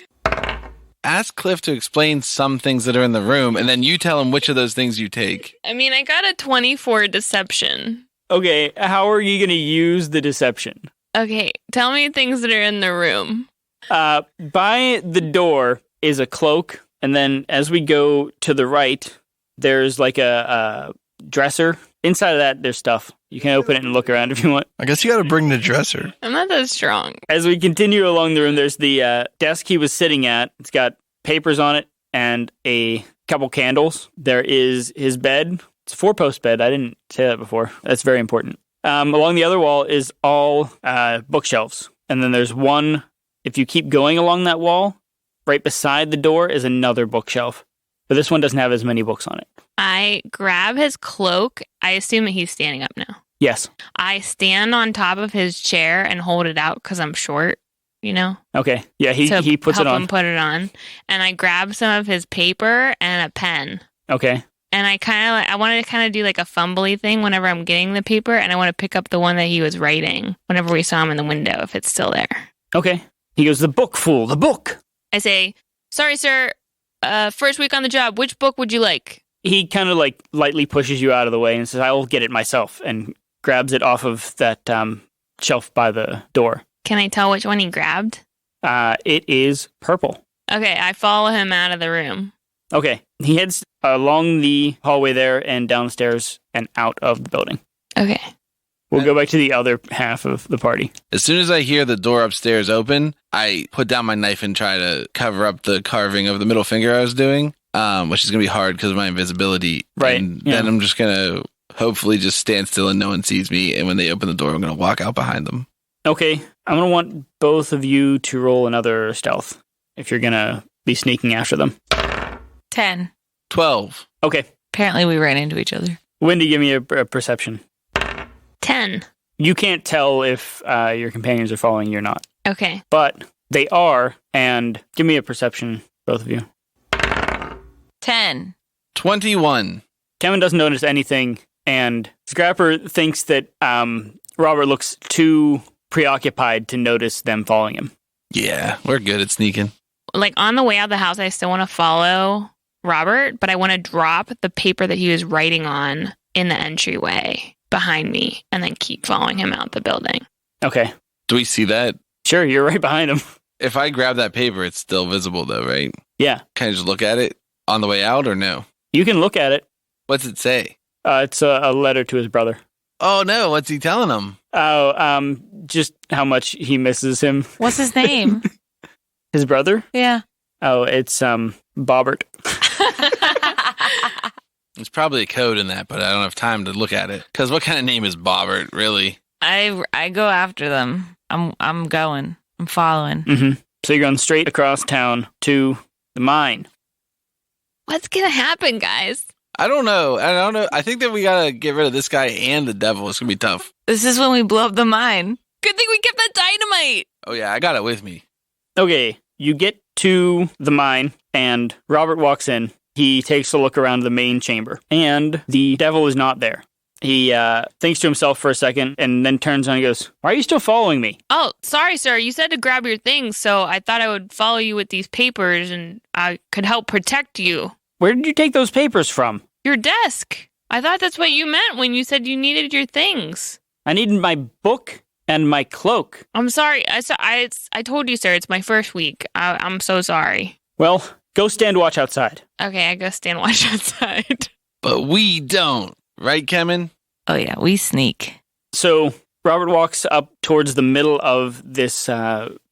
Ask Cliff to explain some things that are in the room, and then you tell him which of those things you take. I mean, I got a 24 deception. Okay, how are you going to use the deception? Okay, tell me things that are in the room. By the door is a cloak, and then as we go to the right, there's like a dresser. Inside of that, there's stuff. You can open it and look around if you want. I guess you got to bring the dresser. I'm not that strong. As we continue along the room, there's the desk he was sitting at. It's got papers on it and a couple candles. There is his bed. It's a 4-post bed. I didn't say that before. That's very important. Along the other wall is all bookshelves. And then there's one, if you keep going along that wall, right beside the door is another bookshelf. But this one doesn't have as many books on it. I grab his cloak. I assume that he's standing up now. Yes. I stand on top of his chair and hold it out because I'm short, you know? Okay. Yeah, he puts it help on. him put it on. And I grab some of his paper and a pen. Okay. And I wanted to kind of do like a fumbly thing whenever I'm getting the paper, and I want to pick up the one that he was writing whenever we saw him in the window, if it's still there. Okay. He goes, the book, fool, the book. I say, "Sorry, sir. First week on the job. Which book would you like?" He kind of like lightly pushes you out of the way and says, I will get it myself, and grabs it off of that shelf by the door. Can I tell which one he grabbed? It is purple. Okay, I follow him out of the room. Okay. He heads along the hallway there and downstairs and out of the building. Okay. We'll go back to the other half of the party. As soon as I hear the door upstairs open, I put down my knife and try to cover up the carving of the middle finger I was doing, which is going to be hard because of my invisibility. Right, And yeah. then I'm just going to hopefully just stand still and no one sees me. And when they open the door, I'm going to walk out behind them. Okay. I'm going to want both of you to roll another stealth if you're going to be sneaking after them. 10. 12. Okay. Apparently we ran into each other. Wendy, give me a perception. 10. You can't tell if your companions are following you or not, Okay. but they are. And give me a perception, both of you. 10. 21. Kevin doesn't notice anything, and Scrapper thinks that Robert looks too preoccupied to notice them following him. Yeah, we're good at sneaking. Like on the way out of the house, I still want to follow Robert, but I want to drop the paper that he was writing on in the entryway behind me and then keep following him out the building. Okay. Do we see that? Sure, you're right behind him. If I grab that paper, it's still visible though, right? Yeah. Can I just look at it on the way out or no? You can look at it. What's it say? It's a letter to his brother. Oh no, what's he telling him? Oh, just how much he misses him. What's his name? His brother? Yeah. Oh, it's Bobbert. There's probably a code in that, but I don't have time to look at it. Because what kind of name is Bobbert, really? I go after them. I'm going. I'm following. Mm-hmm. So you're going straight across town to the mine. What's going to happen, guys? I don't know. I think that we gotta get rid of this guy and the devil. It's gonna be tough. This is when we blow up the mine. Good thing we kept that dynamite. Oh yeah, I got it with me. Okay, you get to the mine, and Robert walks in. He takes a look around the main chamber, and the devil is not there. He thinks to himself for a second, and then turns on and goes, "Why are you still following me?" Oh, sorry, sir. You said to grab your things, so I thought I would follow you with these papers and I could help protect you. Where did you take those papers from? Your desk. I thought that's what you meant when you said you needed your things. I needed my book and my cloak. I'm sorry. I told you, sir, it's my first week. I'm so sorry. Well, go stand watch outside. Okay, I go stand watch outside. But we don't. Right, Kemen? Oh yeah, we sneak. So Robert walks up towards the middle of this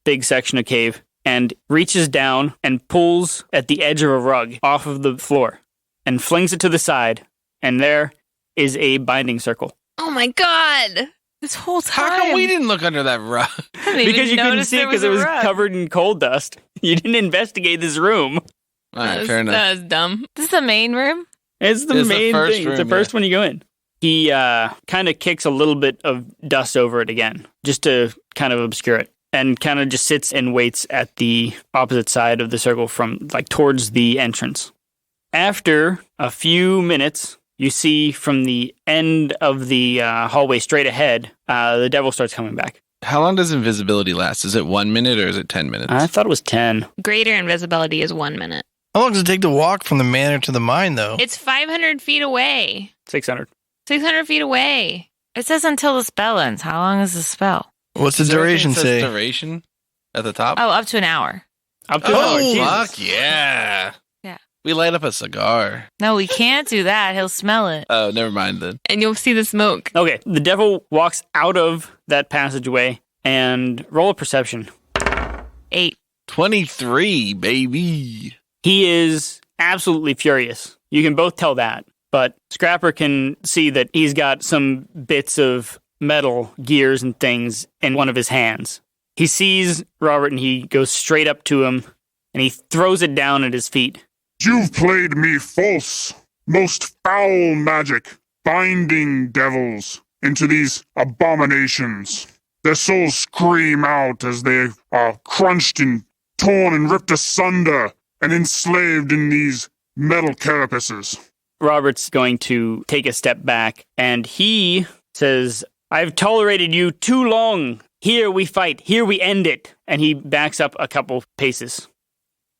big section of cave and reaches down and pulls at the edge of a rug off of the floor and flings it to the side. And there is a binding circle. Oh my god. This whole time. How come we didn't look under that rug? Because you couldn't see it because it was covered in coal dust. You didn't investigate this room. All right, fair enough. That was dumb. This is the main room? It's the main first thing. room, It's the first one you go in. He kind of kicks a little bit of dust over it again, just to kind of obscure it, and kind of just sits and waits at the opposite side of the circle from, like, towards the entrance. After a few minutes, you see from the end of the hallway straight ahead, the devil starts coming back. How long does invisibility last? Is it 1 minute or is it 10 minutes? I thought it was 10. Greater invisibility is 1 minute. How long does it take to walk from the manor to the mine, though? It's 500 feet away. 600. 600 feet away. It says until the spell ends. How long is the spell? What's the Is there duration anything that says say? duration at the top? Oh, up to an hour. Up to Oh, an hour. Jesus. fuck yeah. Yeah. We light up a cigar. No, we can't do that. He'll smell it. Oh, never mind then. And you'll see the smoke. Okay, the devil walks out of that passageway and roll a perception. 8. 23, baby. He is absolutely furious. You can both tell that. But Scrapper can see that he's got some bits of metal gears and things in one of his hands. He sees Robert and he goes straight up to him and he throws it down at his feet. You've played me false, most foul magic, binding devils into these abominations. Their souls scream out as they are crunched and torn and ripped asunder and enslaved in these metal carapaces. Robert's going to take a step back and he says, "I've tolerated you too long. Here we fight. Here we end it." And he backs up a couple paces.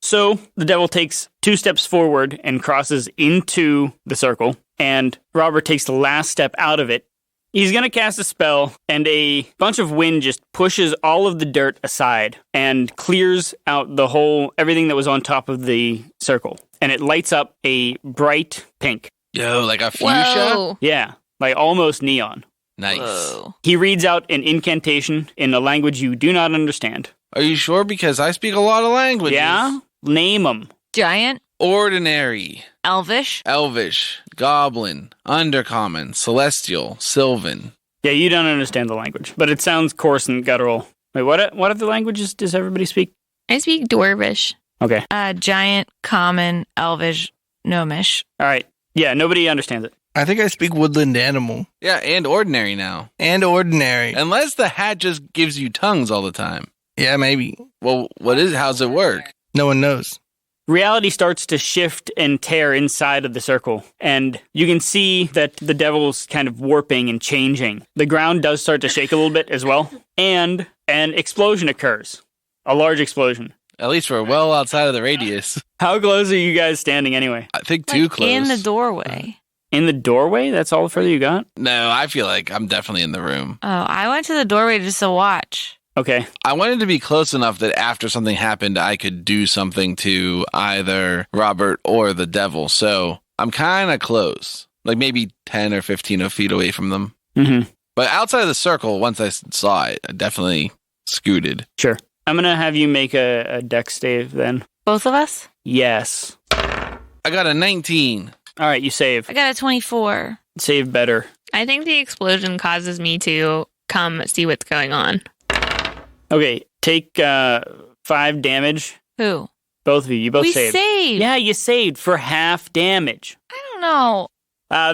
So the devil takes 2 steps forward and crosses into the circle, and Robert takes the last step out of it. He's going to cast a spell, and a bunch of wind just pushes all of the dirt aside and clears out the whole, everything that was on top of the circle. And it lights up a bright pink. Yo, like a fuchsia? Whoa. Yeah, like almost neon. Nice. Whoa. He reads out an incantation in a language you do not understand. Are you sure? Because I speak a lot of languages. Yeah? Name them. Giant, Ordinary, elvish, Elvish, Goblin, Undercommon, Celestial, Sylvan. Yeah, you don't understand the language, but it sounds coarse and guttural. Wait, what other languages does everybody speak? I speak Dwarvish. Okay. giant, common, elvish, gnomish. All right. Yeah, nobody understands it. I think I speak woodland animal Yeah, and Ordinary now. and ordinary. Unless the hat just gives you tongues all the time. Yeah, maybe. Well, how's it work? No one knows. Reality starts to shift and tear inside of the circle, and you can see that the devil's kind of warping and changing. The ground does start to shake a little bit as well, and an explosion occurs. A large explosion. At least we're well outside of the radius. How close are you guys standing anyway? I think too Like, close. in the doorway. In the doorway? That's all the further you got? No, I feel like I'm definitely in the room. Oh, I went to the doorway just to watch. Okay. I wanted to be close enough that after something happened, I could do something to either Robert or the devil. So I'm kind of close, like maybe 10 or 15 feet away from them. Mm-hmm. But outside of the circle, once I saw it, I definitely scooted. Sure. I'm going to have you make a dex save then. Both of us? Yes. I got a 19. All right, you save. I got a 24. Save better. I think the explosion causes me to come see what's going on. Okay, take 5 damage. Who? Both of you. You both We saved. saved. Yeah, you saved for half damage. I don't know.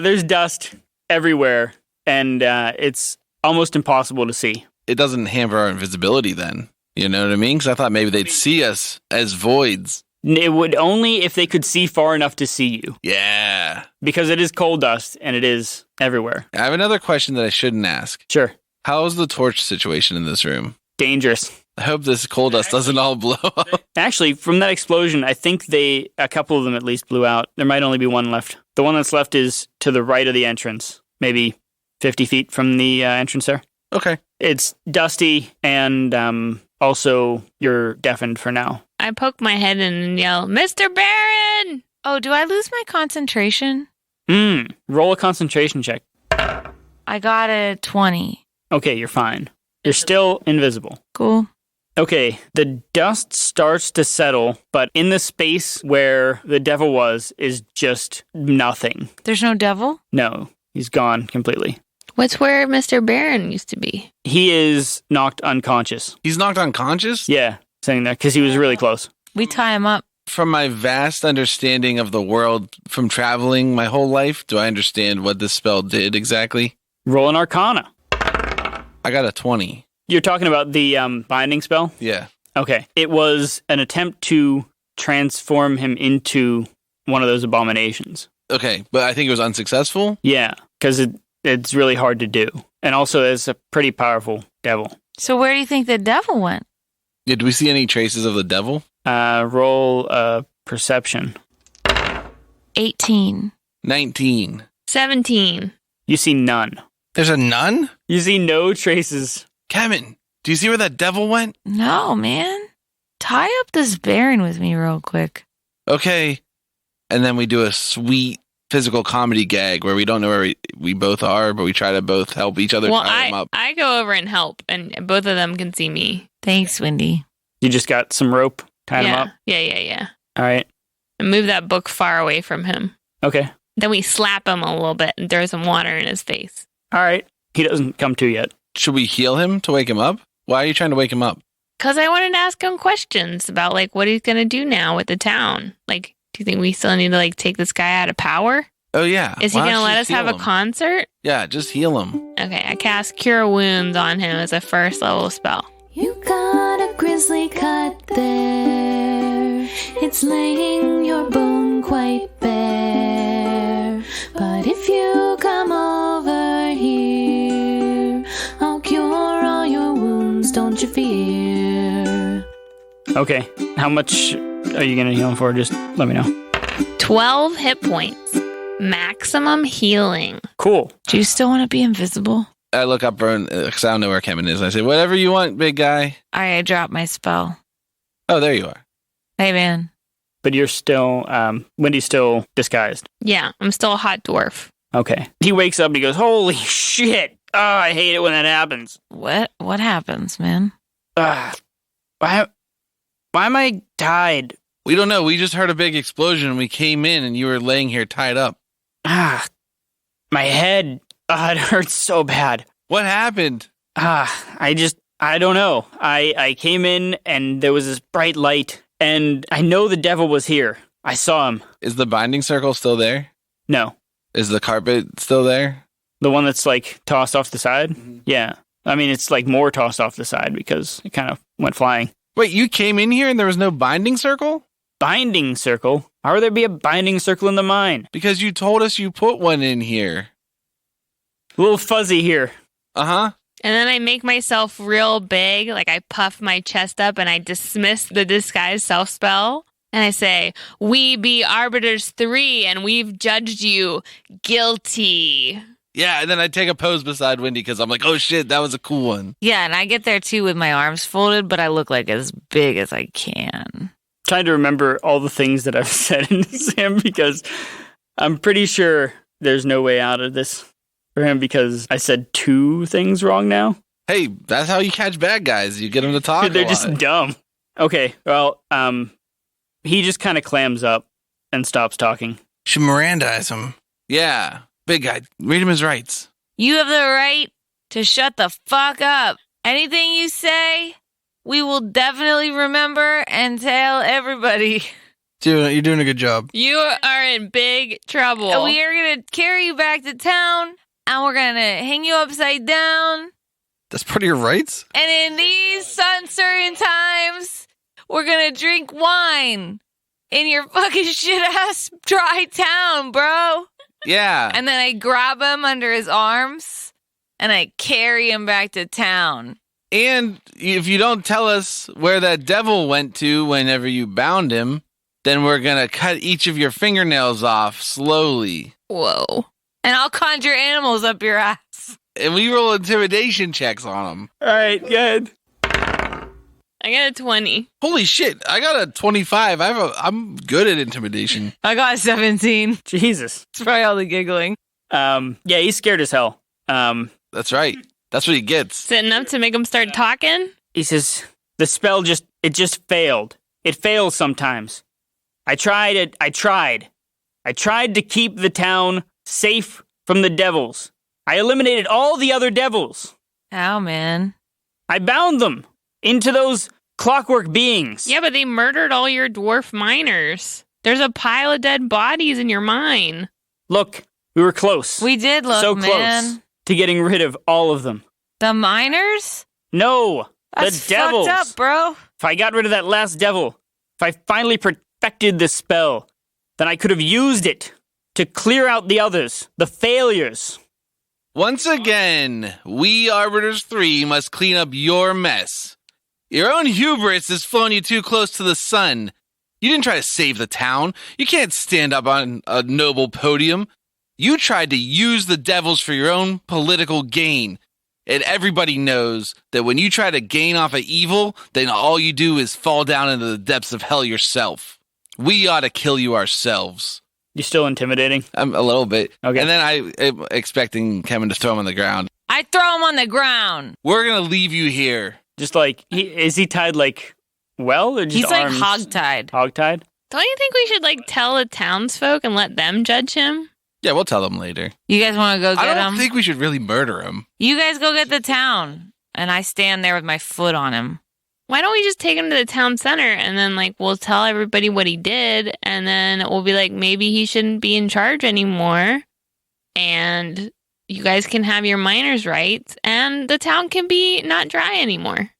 There's dust everywhere, and it's almost impossible to see. It doesn't hamper our invisibility then. You know what I mean? Because I thought maybe they'd see us as voids. It would only if they could see far enough to see you, Yeah. because it is coal dust and it is everywhere. I have another question that I shouldn't ask. Sure. How's the torch situation in this room? Dangerous. I hope this coal dust doesn't all blow up. Actually, from that explosion, I think a couple of them at least blew out. There might only be one left. The one that's left is to the right of the entrance, maybe 50 feet from the entrance there. Okay. It's dusty, and also you're deafened for now. I poke my head in and yell, Mr. Baron! Oh, do I lose my concentration? Roll a concentration check. I got a 20. Okay, you're fine. You're still invisible. Cool. Okay, the dust starts to settle, but in the space where the devil was is just nothing. There's no devil? No, he's gone completely. What's where Mr. Baron used to be? He is knocked unconscious. He's knocked unconscious? Yeah, sitting there, because he was really close. We tie him up. From my vast understanding of the world from traveling my whole life, do I understand what this spell did exactly? Roll an Arcana. I got a 20. You're talking about the binding spell? Yeah. Okay. It was an attempt to transform him into one of those abominations. Okay, but I think it was unsuccessful. Yeah, because it's really hard to do. And also, it's a pretty powerful devil. So where do you think the devil went? Did we see any traces of the devil? Roll a perception. 18. 19. 17. You see none. There's a nun? You see no traces. Kevin, do you see where that devil went? No, man. Tie up this Baron with me real quick. Okay. And then we do a sweet physical comedy gag where we don't know where we both are, but we try to both help each other Well, tie them up. I go over and help, and both of them can see me. Thanks, Wendy. You just got some rope, tied him up. Yeah. All right. And move that book far away from him. Okay. Then we slap him a little bit and throw some water in his face. All right. He doesn't come to yet. Should we heal him to wake him up? Why are you trying to wake him up? Because I wanted to ask him questions about, like, what he's going to do now with the town. Like, do you think we still need to, like, take this guy out of power? Oh, yeah. Is he Why going to don't you let us have heal a him? concert? Yeah, just heal him. Okay, I cast Cure Wounds on him as a first level spell. You got a grisly cut there. It's laying your bone quite bare. But if you come over here, I'll cure all your wounds, don't you fear. Okay. How much are you going to heal him for? Just let me know. 12 hit points. Maximum healing. Cool. Do you still want to be invisible? I look up because I don't know where Kevin is. I say, whatever you want, big guy. All right, I dropped my spell. Oh, there you are. Hey, man. But you're still, Wendy's still disguised. Yeah, I'm still a hot dwarf. Okay. He wakes up and he goes, holy shit. Oh, I hate it when that happens. What happens, man? Why am I tied? We don't know. We just heard a big explosion and we came in and you were laying here tied up. My head. It hurts so bad. What happened? I don't know. I came in and there was this bright light and I know the devil was here. I saw him. Is the binding circle still there? No. Is the carpet still there? The one that's like tossed off the side? Yeah. I mean, it's like more tossed off the side because it kind of went flying. Wait, you came in here and there was no binding circle? Binding circle? How would there be a binding circle in the mine? Because you told us you put one in here. A little fuzzy here. Uh-huh. And then I make myself real big, like I puff my chest up and I dismiss the disguise self spell. And I say, we be Arbiters 3 and we've judged you guilty. Yeah, and then I take a pose beside Wendy because I'm like, oh shit, that was a cool one. Yeah, and I get there too with my arms folded, but I look like as big as I can. Trying to remember all the things that I've said in Sam because I'm pretty sure there's no way out of this for him because I said 2 things wrong now. Hey, that's how you catch bad guys. You get them to talk. They're just dumb. Okay, well, he just kind of clams up and stops talking. Should Mirandize him. Yeah, big guy. Read him his rights. You have the right to shut the fuck up. Anything you say, we will definitely remember and tell everybody. Dude, you're doing a good job. You are in big trouble. We are going to carry you back to town, and we're going to hang you upside down. That's part of your rights? And in these uncertain times, we're going to drink wine in your fucking shit-ass dry town, bro. Yeah. And then I grab him under his arms, and I carry him back to town. And if you don't tell us where that devil went to whenever you bound him, then we're going to cut each of your fingernails off slowly. Whoa. And I'll conjure animals up your ass. And we roll intimidation checks on them. All right, good. I got a 20. Holy shit, I got a 25. I'm good at intimidation. I got a 17. Jesus. It's probably all the giggling. Yeah, he's scared as hell. That's right. That's what he gets. Sitting up to make him start talking? He says, the spell just failed. It fails sometimes. I tried to keep the town safe from the devils. I eliminated all the other devils. How, man? I bound them into those clockwork beings. Yeah, but they murdered all your dwarf miners. There's a pile of dead bodies in your mine. Look, we were close. We did look, so man. close to getting rid of all of them. The miners? No, That's the devils. fucked up, bro. If I got rid of that last devil, if I finally perfected this spell, then I could have used it to clear out the others, the failures. Once again, we Arbiters 3 must clean up your mess. Your own hubris has flown you too close to the sun. You didn't try to save the town. You can't stand up on a noble podium. You tried to use the devils for your own political gain. And everybody knows that when you try to gain off of evil, then all you do is fall down into the depths of hell yourself. We ought to kill you ourselves. You still intimidating? A little bit. Okay. And then I am expecting Kevin to throw him on the ground. I throw him on the ground. We're going to leave you here. Just like, is he tied like, well, or just He's like arms? hogtied. Hogtied? Don't you think we should, tell the townsfolk and let them judge him? Yeah, we'll tell them later. You guys want to go I get don't him? think we should really murder him. You guys go get the town. And I stand there with my foot on him. Why don't we just take him to the town center and then, we'll tell everybody what he did, and then we'll be like, maybe he shouldn't be in charge anymore, and you guys can have your miners' rights, and the town can be not dry anymore.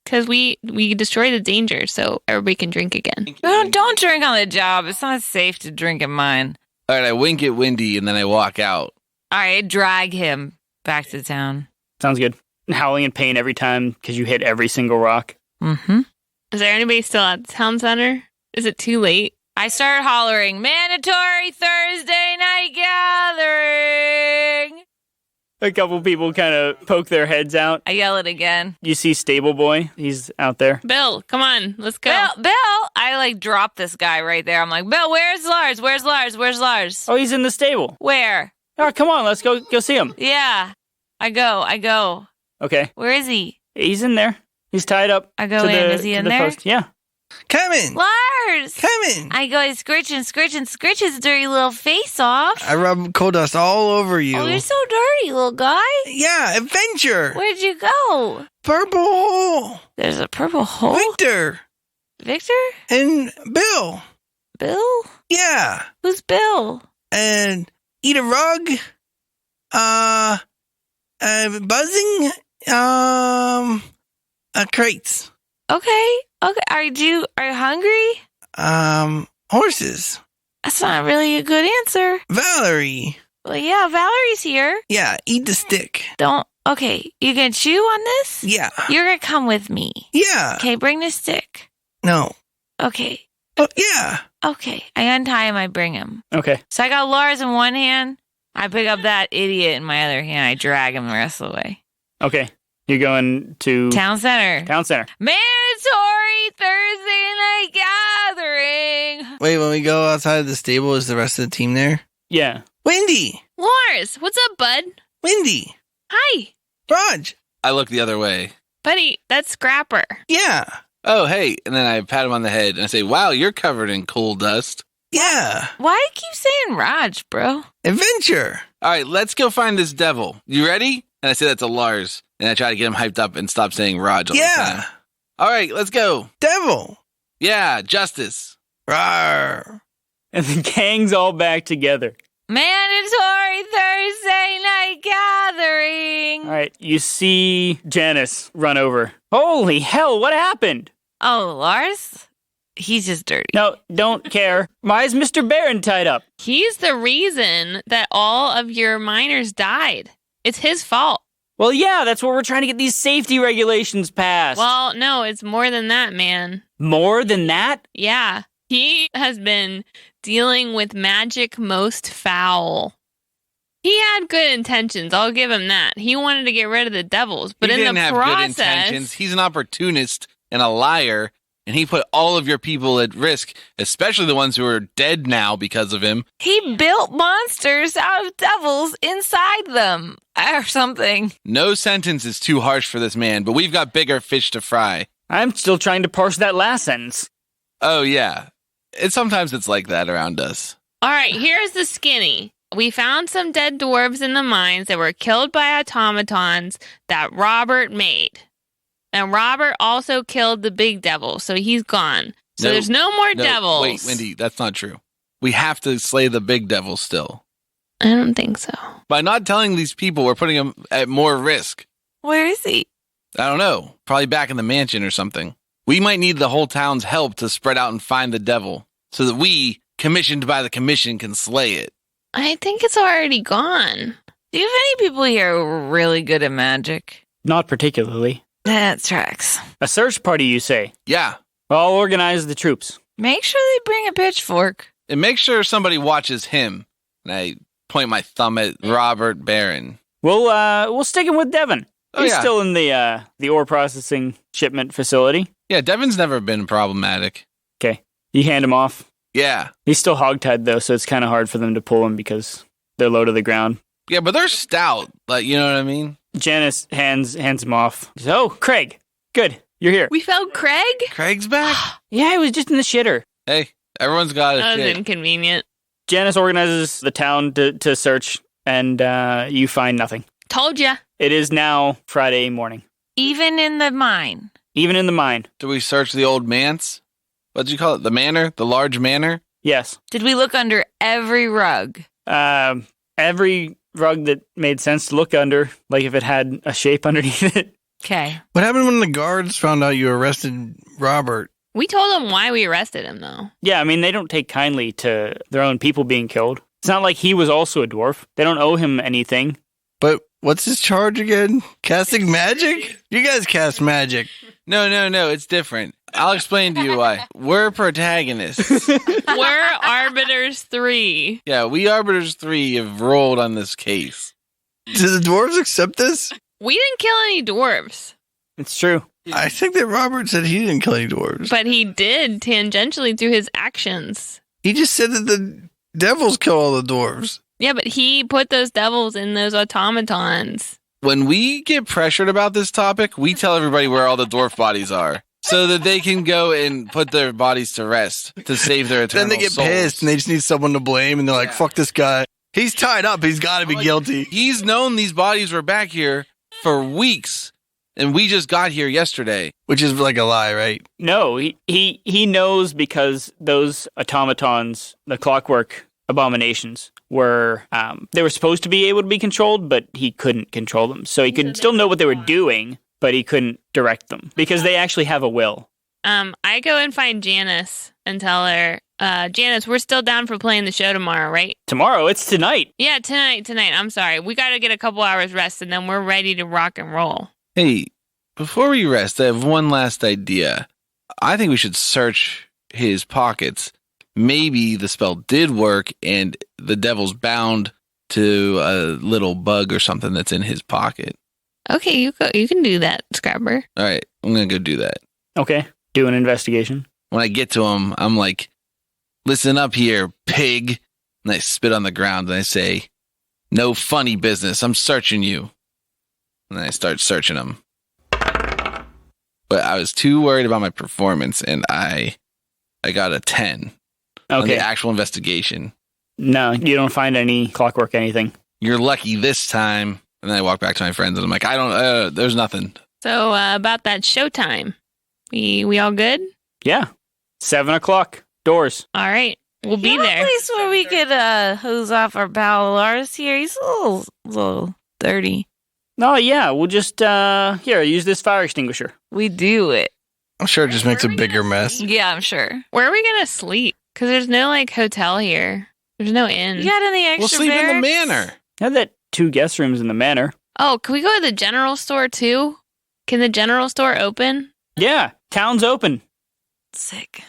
Because we destroy the danger, so everybody can drink again. Don't drink on the job. It's not safe to drink at mine. All right, I wink at Wendy, and then I walk out. All right, drag him back to town. Sounds good. Howling in pain every time because you hit every single rock. Mm-hmm. Is there anybody still at the town center? Is it too late? I start hollering, mandatory Thursday night gathering. A couple people kind of poke their heads out. I yell it again. You see Stable Boy. He's out there. Bill, come on, let's go. Bill, I drop this guy right there. I'm like, Bill, where's Lars? Where's Lars? Where's Lars? Oh, he's in the stable. Where? Oh, come on. Let's go see him. Yeah. I go. Okay. Where is he? He's in there. He's tied up. I go in. Is he in there? Post. Yeah. Kevin! Lars! Kevin! I go scritch his dirty little face off. I rub coal dust all over you. Oh, you're so dirty, little guy. Yeah, adventure! Where'd you go? Purple hole! There's a purple hole. Victor! And Bill! Bill? Yeah. Who's Bill? And eat a rug. Buzzing. Crates. Okay. Are you hungry? Horses. That's not really a good answer. Valerie. Well, yeah, Valerie's here. Yeah, eat the stick. Don't Okay, you gonna chew on this? Yeah. You're gonna come with me. Yeah. Okay, bring the stick. No. Okay. Oh, yeah. Okay. I untie him, I bring him. Okay. So I got Lars in one hand. I pick up that idiot in my other hand. I drag him the rest of the way. Okay. You're going to Town center. Town center. Mandatory Thursday night gathering. Wait, when we go outside of the stable, is the rest of the team there? Yeah. Wendy! Lars, what's up, bud? Wendy! Hi. Raj! I look the other way. Buddy, that's Scrapper. Yeah. Oh, hey. And then I pat him on the head and I say, wow, you're covered in coal dust. Yeah. Why do you keep saying Raj, bro? Adventure. All right, let's go find this devil. You ready? And I say that to Lars. And I try to get him hyped up and stop saying Raj all the time. Yeah. All right, let's go. Devil. Yeah, justice. Rawr. And the gang's all back together. Mandatory Thursday night gathering. All right. You see Janice run over. Holy hell, what happened? Oh, Lars? He's just dirty. No, don't care. Why is Mr. Barron tied up? He's the reason that all of your miners died. It's his fault. Well, yeah, that's what we're trying to get these safety regulations passed. Well, no, it's more than that, man. More than that? Yeah. He has been dealing with magic most foul. He had good intentions. I'll give him that. He wanted to get rid of the devils, but He in didn't the have process, good intentions. He's an opportunist and a liar, and he put all of your people at risk, especially the ones who are dead now because of him. He built monsters out of devils inside them. Or something. No sentence is too harsh for this man, but we've got bigger fish to fry. I'm still trying to parse that last sentence. Oh, yeah. Sometimes it's like that around us. all right, here's the skinny. We found some dead dwarves in the mines that were killed by automatons that Robert made. And Robert also killed the big devil, so he's gone. So there's no more devils. Wait, Wendy, that's not true. We have to slay the big devil still. I don't think so. By not telling these people, we're putting them at more risk. Where is he? I don't know. Probably back in the mansion or something. We might need the whole town's help to spread out and find the devil so that we, commissioned by the commission, can slay it. I think it's already gone. Do you have any people here who are really good at magic? Not particularly. That tracks. A search party, you say? Yeah. Well, I'll organize the troops. Make sure they bring a pitchfork. And make sure somebody watches him. And I point my thumb at Robert Barron. We'll stick him with Devin. Oh, He's yeah. still in the ore processing shipment facility. Yeah, Devin's never been problematic. Okay. You hand him off. Yeah. He's still hogtied, though, so it's kind of hard for them to pull him because they're low to the ground. Yeah, but they're stout. Like, you know what I mean? Janice hands him off. She says, oh, Craig. Good. You're here. We found Craig? Craig's back? Yeah, he was just in the shitter. Hey, everyone's got a That was shit. inconvenient. Janice organizes the town to search, and you find nothing. Told ya. It is now Friday morning. Even in the mine. Even in the mine. Do we search the old manse? What'd you call it? The manor? The large manor? Yes. Did we look under every rug? Every rug that made sense to look under, like if it had a shape underneath it. Okay. What happened when the guards found out you arrested Robert? We told him why we arrested him, though. Yeah, I mean, they don't take kindly to their own people being killed. It's not like he was also a dwarf. They don't owe him anything. But what's his charge again? Casting magic? You guys cast magic. No, it's different. I'll explain to you why. We're protagonists. We're Arbiters 3. Yeah, we Arbiters 3 have rolled on this case. Do the dwarves accept this? We didn't kill any dwarves, It's true. I think that Robert said he didn't kill any dwarves. but he did tangentially through his actions. He just said that the devils kill all the dwarves. Yeah, but he put those devils in those automatons. When we get pressured about this topic, we tell everybody where all the dwarf bodies are so that they can go and put their bodies to rest to save their eternal Then they get souls. pissed and they just need someone to blame and they're like, fuck this guy. He's tied up. He's got to be guilty. He's known these bodies were back here for weeks, and we just got here yesterday. Which is like a lie, right? No, he knows because those automatons, the Clockwork abominations, were they were supposed to be able to be controlled, but he couldn't control them. So he could still know what they were doing, but he couldn't direct them because they actually have a will. I go and find Janice and tell her, Janice, we're still down for playing the show tomorrow, right? Tomorrow? It's tonight. Yeah, tonight. I'm sorry. We got to get a couple hours rest, and then we're ready to rock and roll. Hey, before we rest, I have one last idea. I think we should search his pockets. Maybe the spell did work and the devil's bound to a little bug or something that's in his pocket. Okay, you can do that, Scrapper. All right, I'm going to go do that. Okay. Do an investigation. When I get to him, I'm like, listen up here, pig. And I spit on the ground and I say, no funny business. I'm searching you. And then I start searching him. But I was too worried about my performance and I got a 10 on the Okay. actual investigation. No, you don't find any clockwork, anything. You're lucky this time. And then I walk back to my friends and I'm like, there's nothing. So about that showtime, we all good? Yeah. 7 o'clock. Doors. All right, we'll be You know a there. place where we could hose off our pal Lars here. He's a little dirty. Oh, yeah. We'll just, here, use this fire extinguisher. We do it. I'm sure it just makes a bigger mess. Yeah, I'm sure. Where are we gonna sleep? Because there's no like hotel here. There's no inn. You got any extra We'll sleep in the barracks? manor. Have that 2 guest rooms in the manor. Oh, can we go to the general store too? Can the general store open? Yeah. Town's open. Sick.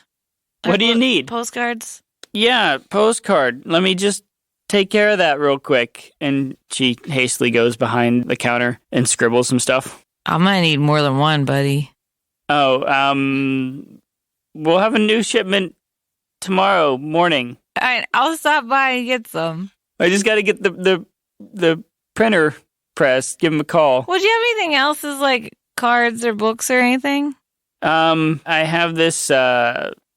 What do you need? Postcards? Yeah, postcard. Let me just take care of that real quick. And she hastily goes behind the counter and scribbles some stuff. I might need more than one, buddy. Oh, we'll have a new shipment tomorrow morning. All right, I'll stop by and get some. I just got to get the printer pressed. Give him a call. Would you have anything else as like cards or books or anything? I have this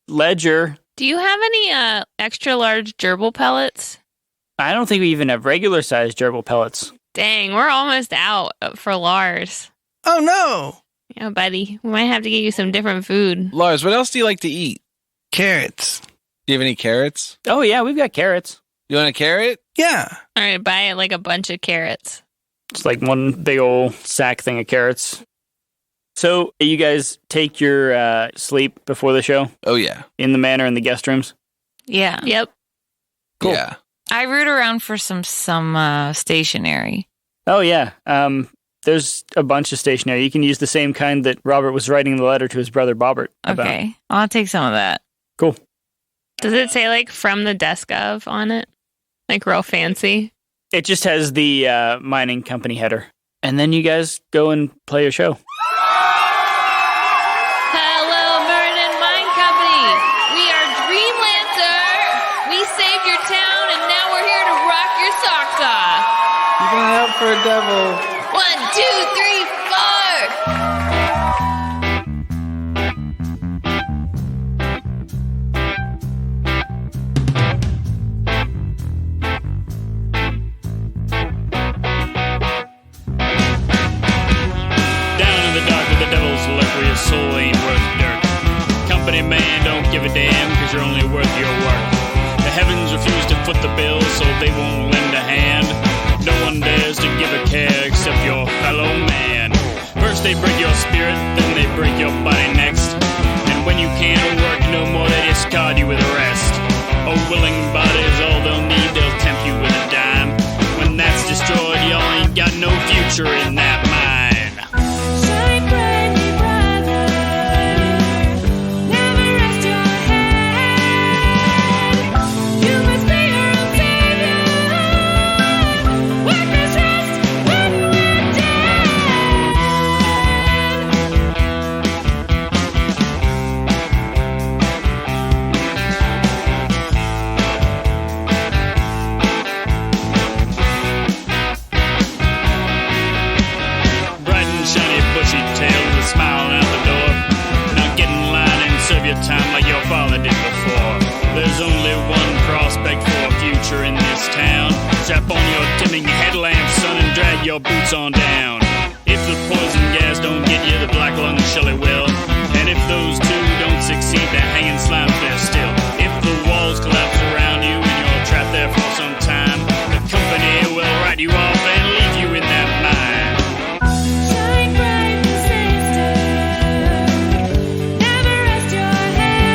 ledger. Do you have any extra large gerbil pellets? I don't think we even have regular sized gerbil pellets. Dang, we're almost out for Lars. Oh no! Yeah, buddy. We might have to get you some different food. Lars, what else do you like to eat? Carrots. Do you have any carrots? Oh, yeah, we've got carrots. You want a carrot? Yeah. All right, buy like a bunch of carrots. It's like one big old sack thing of carrots. So, you guys take your sleep before the show Oh, yeah. in the manor in the guest rooms? Yeah. Yep. Cool. Yeah. I root around for some stationery. Oh, yeah. There's a bunch of stationery. You can use the same kind that Robert was writing the letter to his brother Bobbert about. Okay. I'll take some of that. Cool. Does it say like from the desk of on it? Like real fancy? It just has the mining company header. And then you guys go and play your show. Hello, Merton Mine Company. We are Dreamlancer. We saved your town, and now we're here to rock your socks off. You gonna help for a devil? 1, 2, 3, 4. Down in the dark with the devil's lurk where your soul ain't worth dirt. Company man, don't give a damn, cause you're only worth your work. The heavens refuse to foot the bill, so they won't lend a hand. No one dares to give a care except your fellow man. First they break your spirit, then they break your body next. And when you can't work no more, they discard you with the rest. A willing body is all they'll need, they'll tempt you with a dime. When that's destroyed, y'all ain't got no future in that mine. Shine brightly brighter. Never rest your head. You must be your own savior. Workers rest when we're dead. Bright and shiny bushy tail with a smile out the door. Now get in line and serve your time like your father did before. There's only one prospect for a future in this town. Strap on your dimming headlamp, son, and drag your boots on down. If the poison gas don't get you, the black lung surely will. And if those two don't succeed, they're hanging slime there still. If the walls collapse around you and you're trapped there for some time, the company will write you off and leave you in that mine. Shine bright, sister. Never rest your head.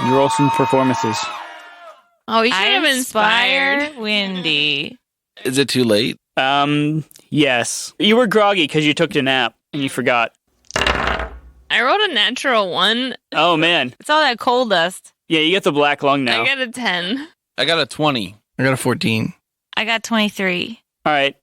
You roll some performances. Oh, you should I have inspired. inspire Windy. Is it too late? Yes. You were groggy because you took a nap and you forgot. I rolled a natural 1. Oh, man. It's all that coal dust. Yeah, you get the black lung now. I got a 10. I got a 20. I got a 14. I got 23. All right.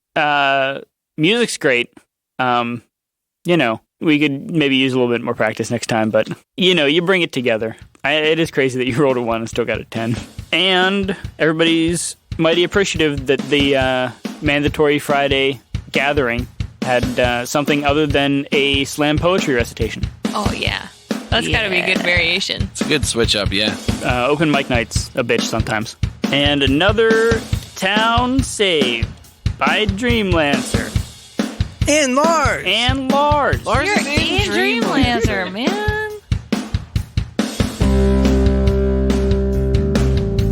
Music's great. You know, we could maybe use a little bit more practice next time, but, you know, you bring it together. It is crazy that you rolled a 1 and still got a 10. And everybody's mighty appreciative that the mandatory Friday gathering had something other than a slam poetry recitation. Oh, yeah. That's got to be a good variation. It's a good switch up, yeah. Open mic night's a bitch sometimes. And another town saved by Dreamlancer. And Lars! And Lars. Lars You're is in Dreamlancer, man.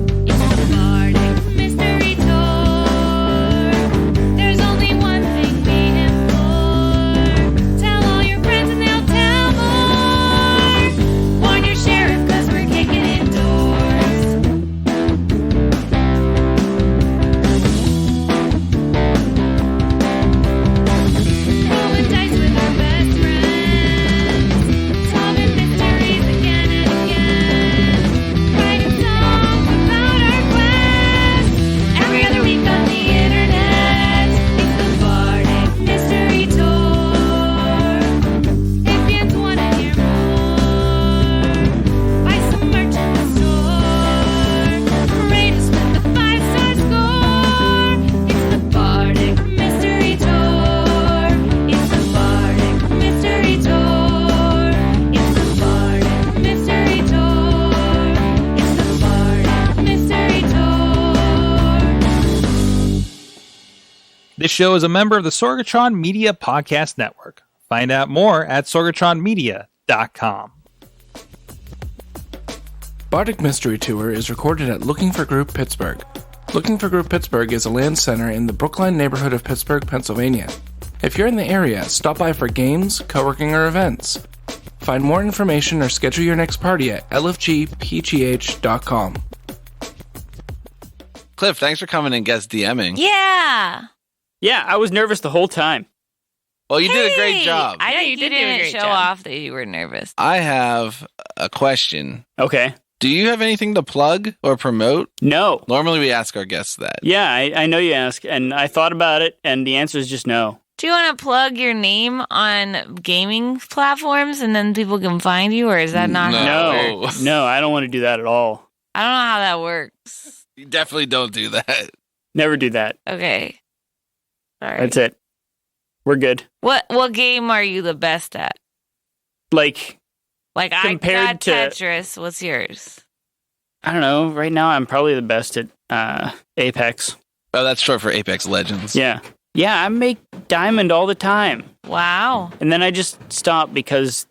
Bardic Mystery Tour. There's only one thing waiting for. Tell all your friends and they'll tell more. Warn your sheriff 'cause we're kicking in doors. Rolling dice with our best friends. Solving mysteries again and again. Writing songs about our quest. Every other week on the internet. It's the Bardic Mystery Tour. If fans want to hear more, buy some merch in the store. Rate us with a 5-star score. It's the Bardic Mystery Tour. It's the Bardic Mystery Tour. It's the Bardic Mystery Tour. It's the Bardic Mystery Tour. This show is a member of the Sorgatron Media Podcast Network. Find out more at sorgatronmedia.com. Bardic Mystery Tour is recorded at Looking for Group Pittsburgh. Looking for Group Pittsburgh is a land center in the Brookline neighborhood of Pittsburgh, Pennsylvania. If you're in the area, stop by for games, co-working, or events. Find more information or schedule your next party at lfgpgh.com. Cliff, thanks for coming and guest DMing. Yeah. Yeah, I was nervous the whole time. Well, you did a great Hey, job. I Yeah, think you you did do a didn't great show job. off that you were nervous. I have a question. Okay. Do you have anything to plug or promote? No. Normally we ask our guests that. Yeah, I know you ask, and I thought about it, and the answer is just no. Do you want to plug your name on gaming platforms and then people can find you, or is that not how it No. works? No, I don't want to do that at all. I don't know how that works. You definitely don't do that. Never do that. Okay. All right. That's it. We're good. What game are you the best at? Like, Like I Compared got to- Tetris. What's yours? I don't know. Right now, I'm probably the best at Apex. Oh, that's short for Apex Legends. Yeah. Yeah, I make diamond all the time. Wow. And then I just stop because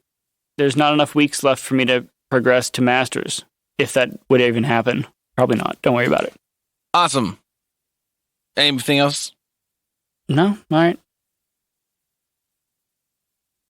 there's not enough weeks left for me to progress to masters. If that would even happen. Probably not. Don't worry about it. Awesome. Anything else? No? All right.